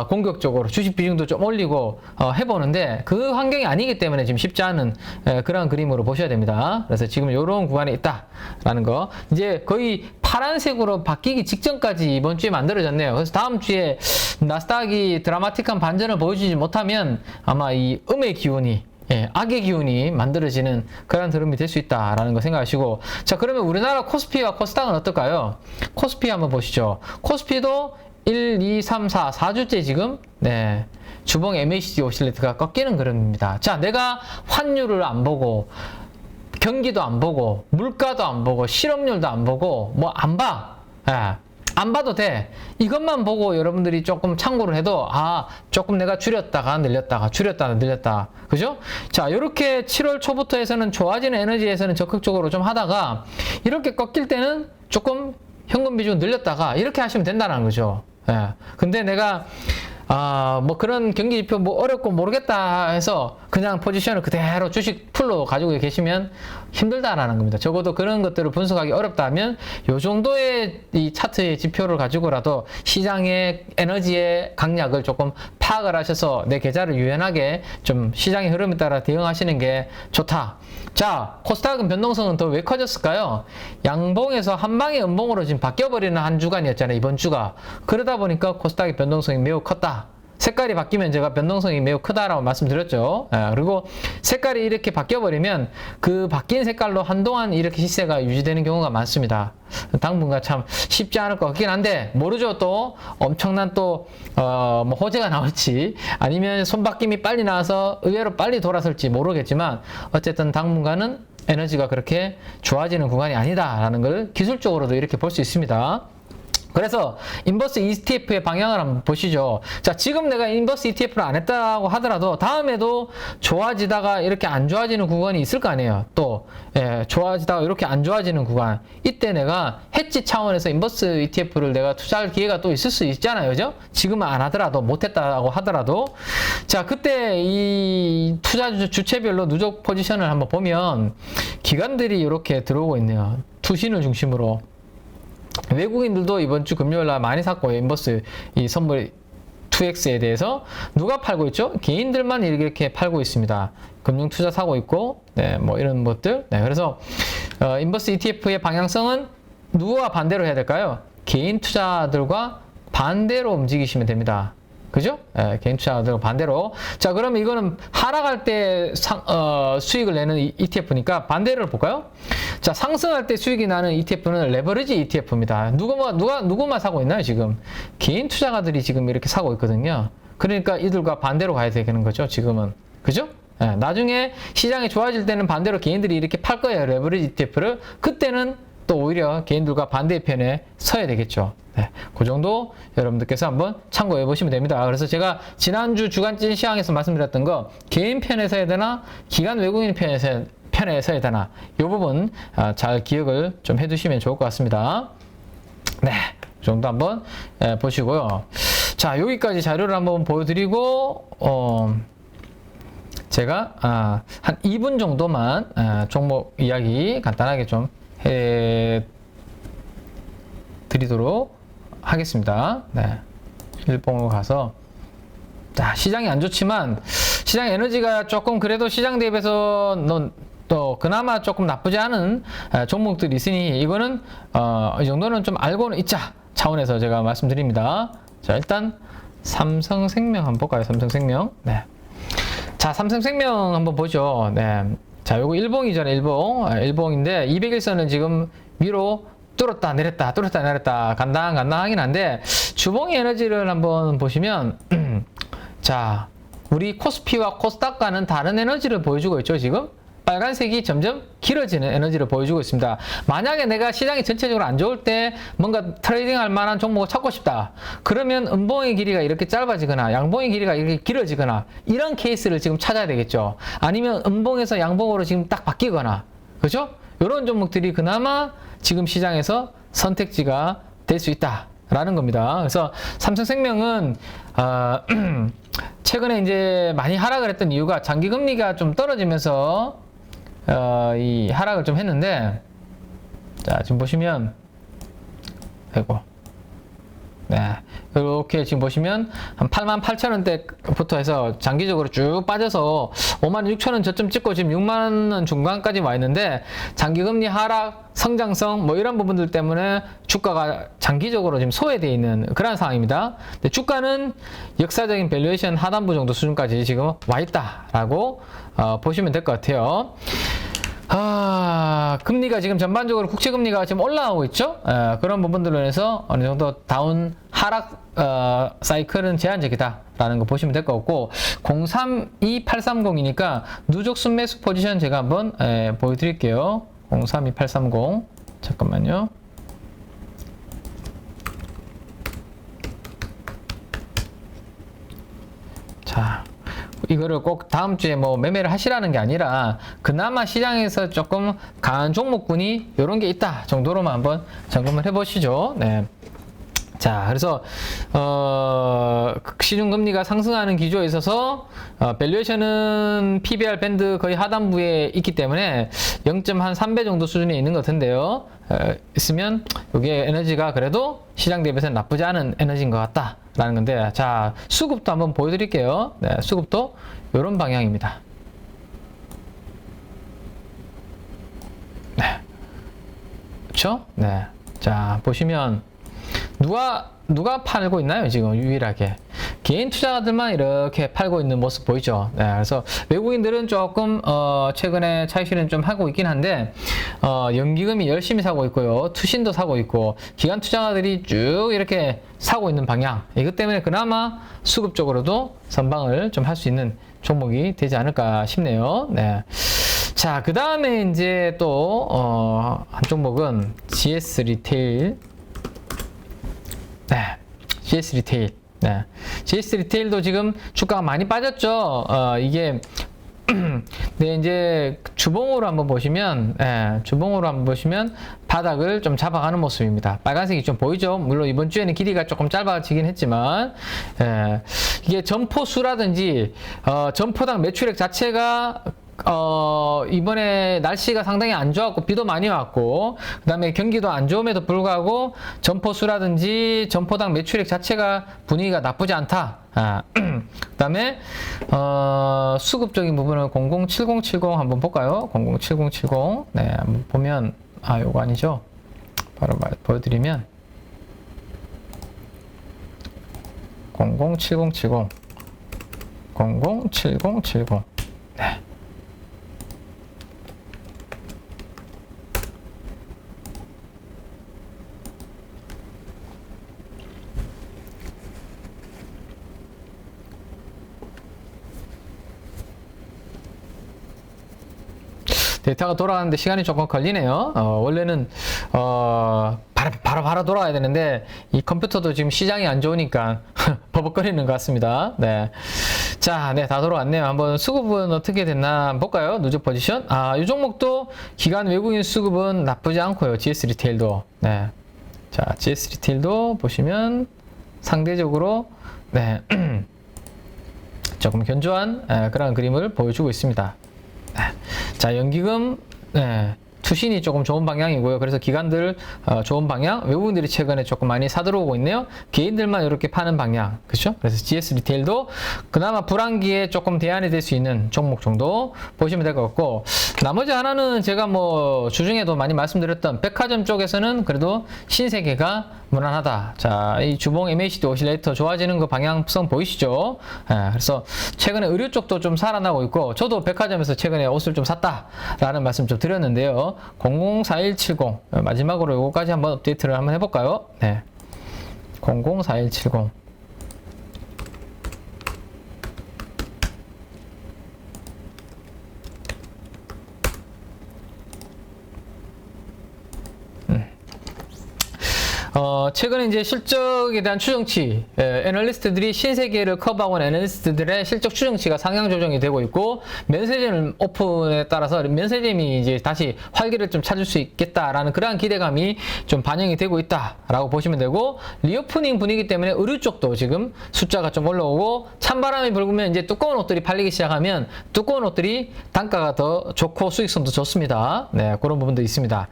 공격적으로 주식 비중도 좀 올리고 해보는데 그 환경이 아니기 때문에 지금 쉽지 않은 그런 그림으로 보셔야 됩니다. 그래서 지금 이런 구간에 있다라는 거. 이제 거의 파란색으로 바뀌기 직전까지 이번 주에 만들어졌네요. 그래서 다음 주에 나스닥이 드라마틱한 반전을 보여주지 못하면 아마 이 음의 기운이, 악의 기운이 만들어지는 그런 흐름이 될 수 있다라는 거 생각하시고, 자, 그러면 우리나라 코스피와 코스닥은 어떨까요? 코스피 한번 보시죠. 코스피도 1, 2, 3, 4주째 지금, 주봉 MACD 오실레이트가 꺾이는 그림입니다. 자, 내가 환율을 안 보고, 경기도 안 보고, 물가도 안 보고, 실업률도 안 보고, 뭐 안 봐. 안 봐도 돼. 이것만 보고 여러분들이 조금 참고를 해도, 조금 내가 줄였다가 늘렸다가, 줄였다가 늘렸다. 그죠? 자, 요렇게 7월 초부터 해서는 좋아지는 에너지에서는 적극적으로 좀 하다가, 이렇게 꺾일 때는 조금 현금 비중 늘렸다가, 이렇게 하시면 된다는 거죠. 근데 내가, 뭐 그런 경기 지표 뭐 어렵고 모르겠다 해서 그냥 포지션을 그대로 주식 풀로 가지고 계시면 힘들다라는 겁니다. 적어도 그런 것들을 분석하기 어렵다면 요 정도의 이 차트의 지표를 가지고라도 시장의 에너지의 강약을 조금 파악을 하셔서 내 계좌를 유연하게 좀 시장의 흐름에 따라 대응하시는 게 좋다. 자, 코스닥은 변동성은 더 왜 커졌을까요? 양봉에서 한방의 음봉으로 지금 바뀌어버리는 한 주간이었잖아요, 이번 주가. 그러다 보니까 코스닥의 변동성이 매우 컸다. 색깔이 바뀌면 제가 변동성이 매우 크다라고 말씀드렸죠. 그리고 색깔이 이렇게 바뀌어버리면 그 바뀐 색깔로 한동안 이렇게 시세가 유지되는 경우가 많습니다. 당분간 참 쉽지 않을 것 같긴 한데, 모르죠. 또 엄청난 또 뭐 호재가 나올지 아니면 손바뀜이 빨리 나와서 의외로 빨리 돌아설지 모르겠지만, 어쨌든 당분간은 에너지가 그렇게 좋아지는 구간이 아니다라는 걸 기술적으로도 이렇게 볼 수 있습니다. 그래서 인버스 ETF의 방향을 한번 보시죠. 자, 지금 내가 인버스 ETF를 안 했다고 하더라도 다음에도 좋아지다가 이렇게 안 좋아지는 구간이 있을 거 아니에요. 또 좋아지다가 이렇게 안 좋아지는 구간, 이때 내가 해지 차원에서 인버스 ETF를 내가 투자할 기회가 또 있을 수 있잖아요. 그죠? 지금은 안 하더라도, 못했다고 하더라도, 자, 그때 이 투자 주체별로 누적 포지션을 한번 보면 기관들이 이렇게 들어오고 있네요. 투신을 중심으로. 외국인들도 이번 주 금요일 날 많이 샀고, 인버스 이 선물 2X에 대해서 누가 팔고 있죠? 개인들만 이렇게 팔고 있습니다. 금융 투자 사고 있고, 뭐 이런 것들. 그래서 인버스 ETF의 방향성은 누구와 반대로 해야 될까요? 개인 투자들과 반대로 움직이시면 됩니다. 그죠? 개인 투자들 반대로. 자, 그럼 이거는 하락할 때 수익을 내는 ETF니까 반대를 볼까요? 자, 상승할 때 수익이 나는 ETF는 레버리지 ETF입니다. 누구만 사고 있나요, 지금? 개인 투자가들이 지금 이렇게 사고 있거든요. 그러니까 이들과 반대로 가야 되는 거죠, 지금은. 그죠? 나중에 시장이 좋아질 때는 반대로 개인들이 이렇게 팔 거예요, 레버리지 ETF를. 그때는 또 오히려 개인들과 반대편에 서야 되겠죠. 그 정도 여러분들께서 한번 참고해 보시면 됩니다. 그래서 제가 지난주 주간진 시황에서 말씀드렸던 거, 개인 편에 서야 되나 기관 외국인 편에 서야 되나, 이 부분 잘 기억을 좀 해두시면 좋을 것 같습니다. 이 정도 한번 보시고요. 자, 여기까지 자료를 한번 보여드리고 제가 한 2분 정도만 종목 이야기 간단하게 좀 해드리도록 하겠습니다. 일봉으로 가서, 자, 시장이 안 좋지만 시장 에너지가 조금 그래도 시장 대비해서 또 그나마 조금 나쁘지 않은 종목들이 있으니 이거는 이 정도는 좀 알고는 있자 차원에서 제가 말씀드립니다. 자, 일단 삼성생명 한번 볼까요? 삼성생명. 자, 삼성생명 한번 보죠. 자, 요거 일봉이잖아요. 일봉인데 200일선은 지금 위로 뚫었다 내렸다 간당간당하긴 한데, 주봉의 에너지를 한번 보시면 자, 우리 코스피와 코스닥과는 다른 에너지를 보여주고 있죠, 지금? 빨간색이 점점 길어지는 에너지를 보여주고 있습니다. 만약에 내가 시장이 전체적으로 안 좋을 때 뭔가 트레이딩 할 만한 종목을 찾고 싶다. 그러면 음봉의 길이가 이렇게 짧아지거나 양봉의 길이가 이렇게 길어지거나 이런 케이스를 지금 찾아야 되겠죠. 아니면 음봉에서 양봉으로 지금 딱 바뀌거나, 그죠? 이런 종목들이 그나마 지금 시장에서 선택지가 될 수 있다라는 겁니다. 그래서 삼성생명은 최근에 이제 많이 하락을 했던 이유가 장기금리가 좀 떨어지면서 이 하락을 좀 했는데, 자, 지금 보시면, 아이고, 네, 이렇게 지금 보시면 한 88,000원대부터 해서 장기적으로 쭉 빠져서 56,000원 저점 찍고 지금 6만원 중간까지 와 있는데, 장기금리 하락, 성장성 뭐 이런 부분들 때문에 주가가 장기적으로 지금 소외되어 있는 그런 상황입니다. 근데 주가는 역사적인 밸류에이션 하단부 정도 수준까지 지금 와 있다라고 보시면 될 것 같아요. 금리가 지금 전반적으로 국채금리가 지금 올라오고 있죠. 그런 부분들로 인해서 어느 정도 다운 하락 사이클은 제한적이다라는 거 보시면 될 것 같고, 032830이니까 누적 순매수 포지션 제가 한번 보여드릴게요. 032830 잠깐만요. 자, 이거를 꼭 다음 주에 뭐 매매를 하시라는 게 아니라 그나마 시장에서 조금 강한 종목군이 이런 게 있다 정도로만 한번 점검을 해보시죠. 네. 자, 그래서 시중금리가 상승하는 기조에 있어서 밸류에이션은 PBR 밴드 거의 하단부에 있기 때문에 0.3배 정도 수준에 있는 것 같은데요. 있으면 이게 에너지가 그래도 시장 대비해서는 나쁘지 않은 에너지인 것 같다라는 건데, 자, 수급도 한번 보여드릴게요. 네, 수급도 이런 방향입니다. 네, 그렇죠? 네, 자, 보시면 누가 팔고 있나요? 지금 유일하게 개인 투자자들만 이렇게 팔고 있는 모습 보이죠? 네, 그래서 외국인들은 조금 최근에 차익 실현 좀 하고 있긴 한데, 연기금이 열심히 사고 있고요, 투신도 사고 있고, 기관 투자자들이 쭉 이렇게 사고 있는 방향, 이것 때문에 그나마 수급적으로도 선방을 좀 할 수 있는 종목이 되지 않을까 싶네요. 네. 자, 그 다음에 이제 또 한 종목은 GS 리테일. 네, GS 리테일. 네, GS 리테일도 지금 주가가 많이 빠졌죠. 이게 네, 이제 주봉으로 한번 보시면, 주봉으로 한번 보시면 바닥을 좀 잡아가는 모습입니다. 빨간색이 좀 보이죠? 물론 이번 주에는 길이가 조금 짧아지긴 했지만, 이게 점포수라든지 점포당 매출액 자체가 이번에 날씨가 상당히 안 좋았고 비도 많이 왔고, 그 다음에 경기도 안 좋음에도 불구하고 점포수라든지 점포당 매출액 자체가 분위기가 나쁘지 않다. 그 다음에 수급적인 부분을 007070 한번 볼까요? 007070. 네, 한번 보면, 요거 아니죠? 바로 보여드리면 007070 007070. 네. 데이터가 돌아가는데 시간이 조금 걸리네요. 원래는 바로 돌아가야 되는데 이 컴퓨터도 지금 시장이 안 좋으니까 버벅거리는 것 같습니다. 네, 자, 네, 다 돌아왔네요. 한번 수급은 어떻게 됐나 한번 볼까요? 누적 포지션. 이 종목도 기관 외국인 수급은 나쁘지 않고요. GS 리테일도. 네, 자, GS 리테일도 보시면 상대적으로, 네, 조금 견조한 그런 그림을 보여주고 있습니다. 자, 연기금, 투신이 조금 좋은 방향이고요. 그래서 기관들 좋은 방향, 외국인들이 최근에 조금 많이 사들어오고 있네요. 개인들만 이렇게 파는 방향, 그렇죠? 그래서 GS 리테일도 그나마 불황기에 조금 대안이 될 수 있는 종목 정도 보시면 될 것 같고, 나머지 하나는 제가 뭐 주중에도 많이 말씀드렸던 백화점 쪽에서는 그래도 신세계가 무난하다. 자, 이 주봉 MACD 오실레이터 좋아지는 그 방향성 보이시죠? 그래서 최근에 의류 쪽도 좀 살아나고 있고, 저도 백화점에서 최근에 옷을 좀 샀다라는 말씀 좀 드렸는데요. 004170 마지막으로 이거까지 한번 업데이트를 한번 해볼까요? 네, 004170. 최근에 이제 실적에 대한 추정치, 애널리스트들이 신세계를 커버하고 있는 애널리스트들의 실적 추정치가 상향 조정이 되고 있고, 면세점 오픈에 따라서 면세점이 이제 다시 활기를 좀 찾을 수 있겠다라는 그러한 기대감이 좀 반영이 되고 있다라고 보시면 되고, 리오프닝 분위기 때문에 의류 쪽도 지금 숫자가 좀 올라오고, 찬바람이 불면 이제 두꺼운 옷들이 팔리기 시작하면 두꺼운 옷들이 단가가 더 좋고 수익성도 좋습니다. 네, 그런 부분도 있습니다.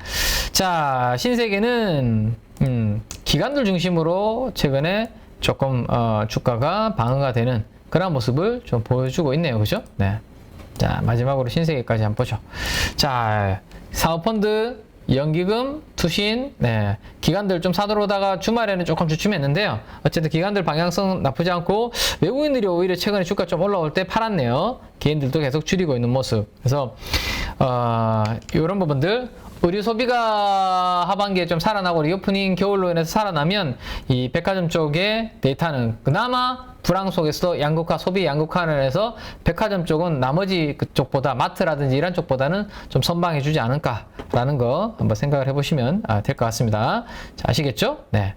자, 신세계는 기관들 중심으로 최근에 조금 주가가 방어가 되는 그런 모습을 좀 보여주고 있네요. 그죠? 네. 자, 마지막으로 신세계까지 한번 보죠. 자, 사모펀드, 연기금, 투신, 네, 기관들 좀 사들어오다가 주말에는 조금 주춤했는데요. 어쨌든 기관들 방향성 나쁘지 않고, 외국인들이 오히려 최근에 주가 좀 올라올 때 팔았네요. 개인들도 계속 줄이고 있는 모습. 그래서 이런 부분들, 의류 소비가 하반기에 좀 살아나고 리오프닝 겨울로 인해서 살아나면 이 백화점 쪽의 데이터는 그나마 불황 속에서도 양극화, 소비 양극화를 해서 백화점 쪽은 나머지 그쪽보다 마트라든지 이런 쪽보다는 좀 선방해 주지 않을까라는 거 한번 생각을 해보시면 될 것 같습니다. 자, 아시겠죠? 네.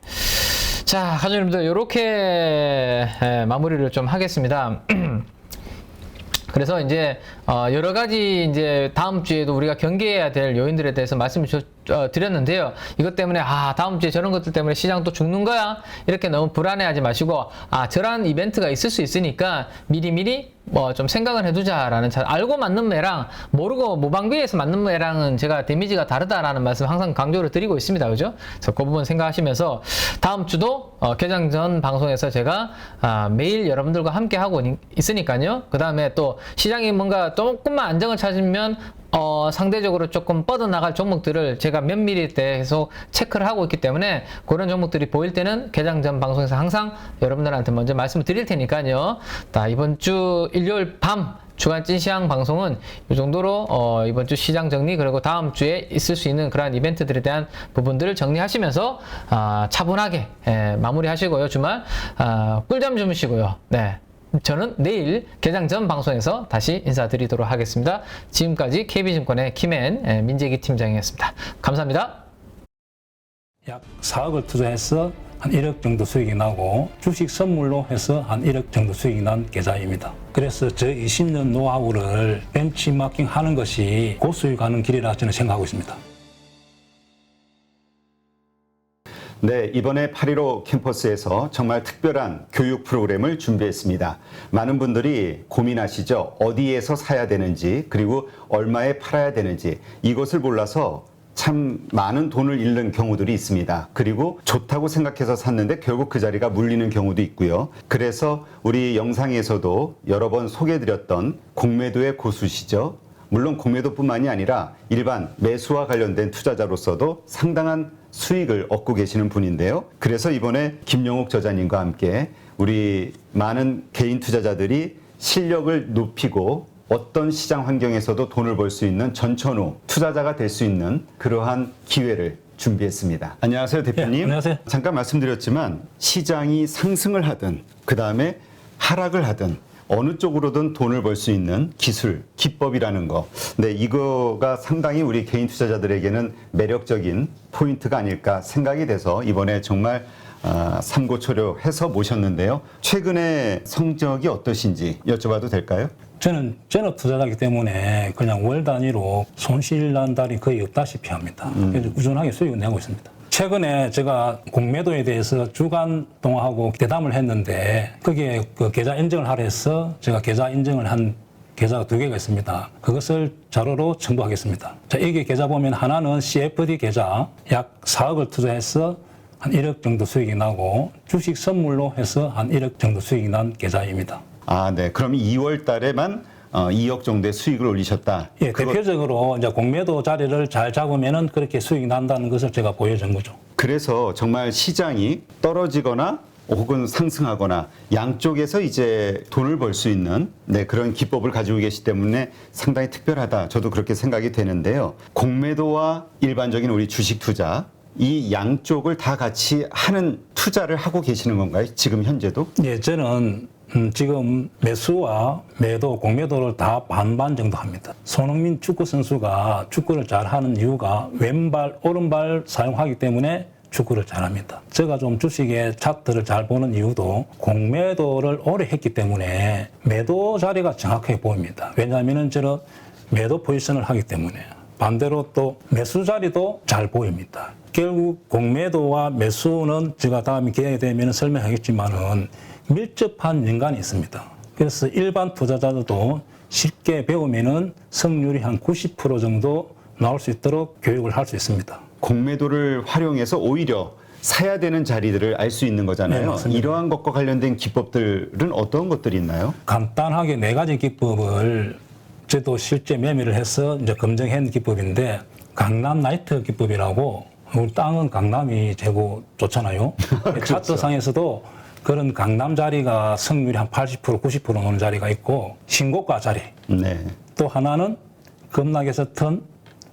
자, 가족님들 이렇게 마무리를 좀 하겠습니다. 그래서 이제 여러 가지 이제 다음 주에도 우리가 경계해야 될 요인들에 대해서 말씀을 드렸는데요. 이것 때문에 다음 주에 저런 것들 때문에 시장 또 죽는 거야? 이렇게 너무 불안해하지 마시고, 저런 이벤트가 있을 수 있으니까 미리미리 뭐 좀 생각을 해두자라는, 알고 맞는 매랑 모르고 무방비해서 맞는 매랑은 제가 데미지가 다르다라는 말씀 항상 강조를 드리고 있습니다. 그죠? 그래서 그 부분 생각하시면서 다음 주도 개장 전 방송에서 제가 매일 여러분들과 함께 하고 있으니까요. 그 다음에 또 시장이 뭔가 조금만 안정을 찾으면 상대적으로 조금 뻗어나갈 종목들을 제가 면밀히 계속 체크를 하고 있기 때문에, 그런 종목들이 보일 때는 개장 전 방송에서 항상 여러분들한테 먼저 말씀을 드릴 테니까요. 이번 주 일요일 밤 주간 찐시황 방송은 이 정도로 이번 주 시장 정리, 그리고 다음 주에 있을 수 있는 그러한 이벤트들에 대한 부분들을 정리하시면서 차분하게 마무리하시고요. 주말 꿀잠 주무시고요. 네. 저는 내일 개장 전 방송에서 다시 인사드리도록 하겠습니다. 지금까지 KB증권의 김앤 민재기 팀장이었습니다. 감사합니다. 약 4억을 투자해서 한 1억 정도 수익이 나고, 주식 선물로 해서 한 1억 정도 수익이 난 계좌입니다. 그래서 저 20년 노하우를 벤치마킹 하는 것이 고수익하는 길이라 저는 생각하고 있습니다. 네, 이번에 8.15 캠퍼스에서 정말 특별한 교육 프로그램을 준비했습니다. 많은 분들이 고민하시죠. 어디에서 사야 되는지, 그리고 얼마에 팔아야 되는지, 이것을 몰라서 참 많은 돈을 잃는 경우들이 있습니다. 그리고 좋다고 생각해서 샀는데 결국 그 자리가 물리는 경우도 있고요. 그래서 우리 영상에서도 여러 번 소개해드렸던 공매도의 고수시죠. 물론 공매도뿐만이 아니라 일반 매수와 관련된 투자자로서도 상당한 수익을 얻고 계시는 분인데요. 그래서 이번에 김영옥 저자님과 함께 우리 많은 개인 투자자들이 실력을 높이고 어떤 시장 환경에서도 돈을 벌 수 있는 전천후 투자자가 될 수 있는 그러한 기회를 준비했습니다. 안녕하세요, 대표님. 네, 안녕하세요. 잠깐 말씀드렸지만 시장이 상승을 하든 그 다음에 하락을 하든 어느 쪽으로든 돈을 벌 수 있는 기술, 기법이라는 거. 네, 이거가 상당히 우리 개인 투자자들에게는 매력적인 포인트가 아닐까 생각이 돼서 이번에 정말 삼고초려해서 모셨는데요. 최근에 성적이 어떠신지 여쭤봐도 될까요? 저는 전업 투자자이기 때문에 그냥 월 단위로 손실 난 달이 거의 없다시피 합니다. 그래서 꾸준하게 수익을 내고 있습니다. 최근에 제가 공매도에 대해서 주간 동화하고 대담을 했는데, 거기에 그 계좌 인증을 하려 해서 제가 계좌 인증을 한 계좌가 2개가 있습니다. 그것을 자료로 첨부하겠습니다. 자, 여기 계좌 보면 하나는 CFD 계좌 약 4억을 투자해서 한 1억 정도 수익이 나고, 주식 선물로 해서 한 1억 정도 수익이 난 계좌입니다. 네. 그럼 2월 달에만 2억 정도의 수익을 올리셨다. 예, 대표적으로 이제 공매도 자리를 잘 잡으면은 그렇게 수익이 난다는 것을 제가 보여준 거죠. 그래서 정말 시장이 떨어지거나 혹은 상승하거나 양쪽에서 이제 돈을 벌 수 있는 그런 기법을 가지고 계시기 때문에 상당히 특별하다. 저도 그렇게 생각이 되는데요. 공매도와 일반적인 우리 주식 투자, 이 양쪽을 다 같이 하는 투자를 하고 계시는 건가요? 지금 현재도? 예, 저는 지금 매수와 매도, 공매도를 다 반반 정도 합니다. 손흥민 축구 선수가 축구를 잘하는 이유가 왼발, 오른발 사용하기 때문에 축구를 잘합니다. 제가 좀 주식의 차트를 잘 보는 이유도 공매도를 오래 했기 때문에 매도 자리가 정확하게 보입니다. 왜냐하면 저는 매도 포지션을 하기 때문에. 반대로 또 매수 자리도 잘 보입니다. 결국 공매도와 매수는 제가 다음에 기회가 되면 설명하겠지만은 밀접한 연관이 있습니다. 그래서 일반 투자자들도 쉽게 배우면은 승률이 한 90% 정도 나올 수 있도록 교육을 할 수 있습니다. 공매도를 활용해서 오히려 사야 되는 자리들을 알 수 있는 거잖아요. 네, 맞습니다. 이러한 것과 관련된 기법들은 어떤 것들이 있나요? 간단하게 4가지 기법을 저도 실제 매매를 해서 이제 검증한 기법인데, 강남 나이트 기법이라고, 우리 땅은 강남이 최고 좋잖아요. 차트상에서도 그런 강남 자리가 승률이 한 80%, 90% 나오는 자리가 있고, 신고가 자리. 네. 또 하나는 급락에서 턴,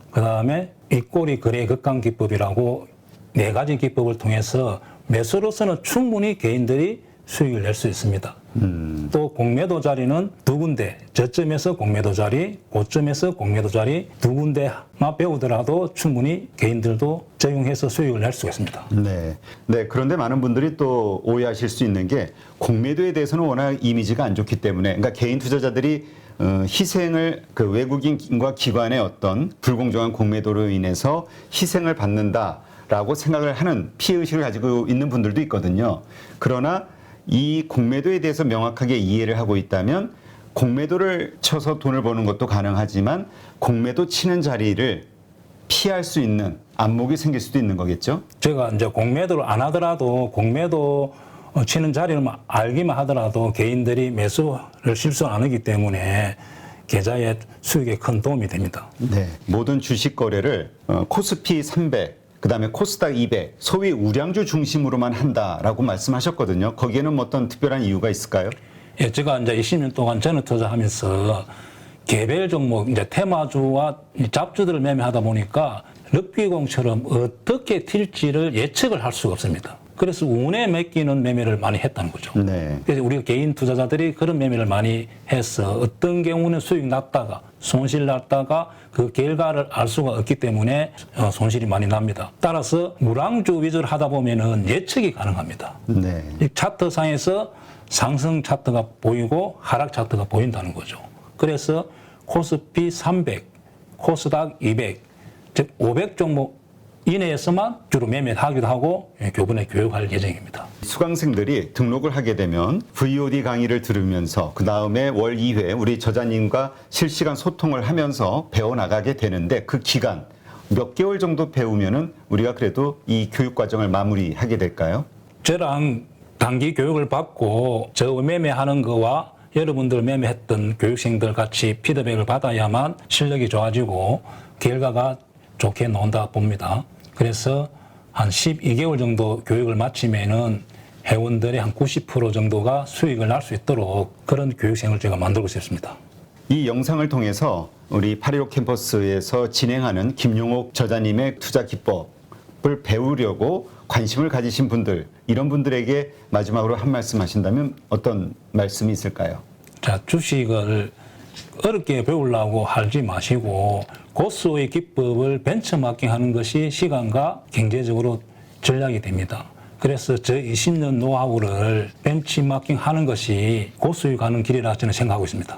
그 다음에 윗꼬리 거래 극강 기법이라고 4가지 기법을 통해서 매수로서는 충분히 개인들이 수익을 낼 수 있습니다. 또 공매도 자리는 2군데, 저점에서 공매도 자리, 고점에서 공매도 자리 2군데만 배우더라도 충분히 개인들도 적용해서 수익을 낼 수가 있습니다. 네. 네. 그런데 많은 분들이 또 오해하실 수 있는 게 공매도에 대해서는 워낙 이미지가 안 좋기 때문에, 그러니까 개인 투자자들이 희생을 그 외국인과 기관의 어떤 불공정한 공매도로 인해서 희생을 받는다라고 생각을 하는 피해의식을 가지고 있는 분들도 있거든요. 그러나 이 공매도에 대해서 명확하게 이해를 하고 있다면 공매도를 쳐서 돈을 버는 것도 가능하지만 공매도 치는 자리를 피할 수 있는 안목이 생길 수도 있는 거겠죠? 제가 이제 공매도를 안 하더라도 공매도 치는 자리를 알기만 하더라도 개인들이 매수를 실수 안 하기 때문에 계좌의 수익에 큰 도움이 됩니다. 네. 모든 주식 거래를 코스피 300, 그다음에 코스닥 200, 소위 우량주 중심으로만 한다라고 말씀하셨거든요. 거기에는 뭐 어떤 특별한 이유가 있을까요? 예, 제가 이제 20년 동안 전후 투자하면서 개별 종목, 이제 테마주와 잡주들을 매매하다 보니까 럭비공처럼 어떻게 튈지를 예측을 할 수가 없습니다. 그래서 운에 맡기는 매매를 많이 했다는 거죠. 네. 그래서 우리가 개인 투자자들이 그런 매매를 많이 해서 어떤 경우는 수익 났다가 손실 났다가 그 결과를 알 수가 없기 때문에 손실이 많이 납니다. 따라서 우량주 위주로 하다 보면은 예측이 가능합니다. 네. 이 차트상에서 상승 차트가 보이고 하락 차트가 보인다는 거죠. 그래서 코스피 300, 코스닥 200, 즉 500 종목 이내에서만 주로 매매를 하기도 하고 교본에 교육할 예정입니다. 수강생들이 등록을 하게 되면 VOD 강의를 들으면서 그 다음에 월 2회 우리 저자님과 실시간 소통을 하면서 배워나가게 되는데 그 기간 몇 개월 정도 배우면은 우리가 그래도 이 교육 과정을 마무리하게 될까요? 저랑 단기 교육을 받고 저 매매하는 거와 여러분들 매매했던 교육생들 같이 피드백을 받아야만 실력이 좋아지고 결과가 좋게 나온다 봅니다. 그래서 한 12개월 정도 교육을 마치면은 회원들의 한 90% 정도가 수익을 날 수 있도록 그런 교육생을 제가 만들고 싶습니다. 이 영상을 통해서 우리 8.15 캠퍼스에서 진행하는 김용옥 저자님의 투자 기법을 배우려고 관심을 가지신 분들, 이런 분들에게 마지막으로 한 말씀 하신다면 어떤 말씀이 있을까요? 자, 주식을 어렵게 배우려고 하지 마시고 고수의 기법을 벤처마킹하는 것이 시간과 경제적으로 전략이 됩니다. 그래서 저 20년 노하우를 벤치마킹하는 것이 고수익 가는 길이라 저는 생각하고 있습니다.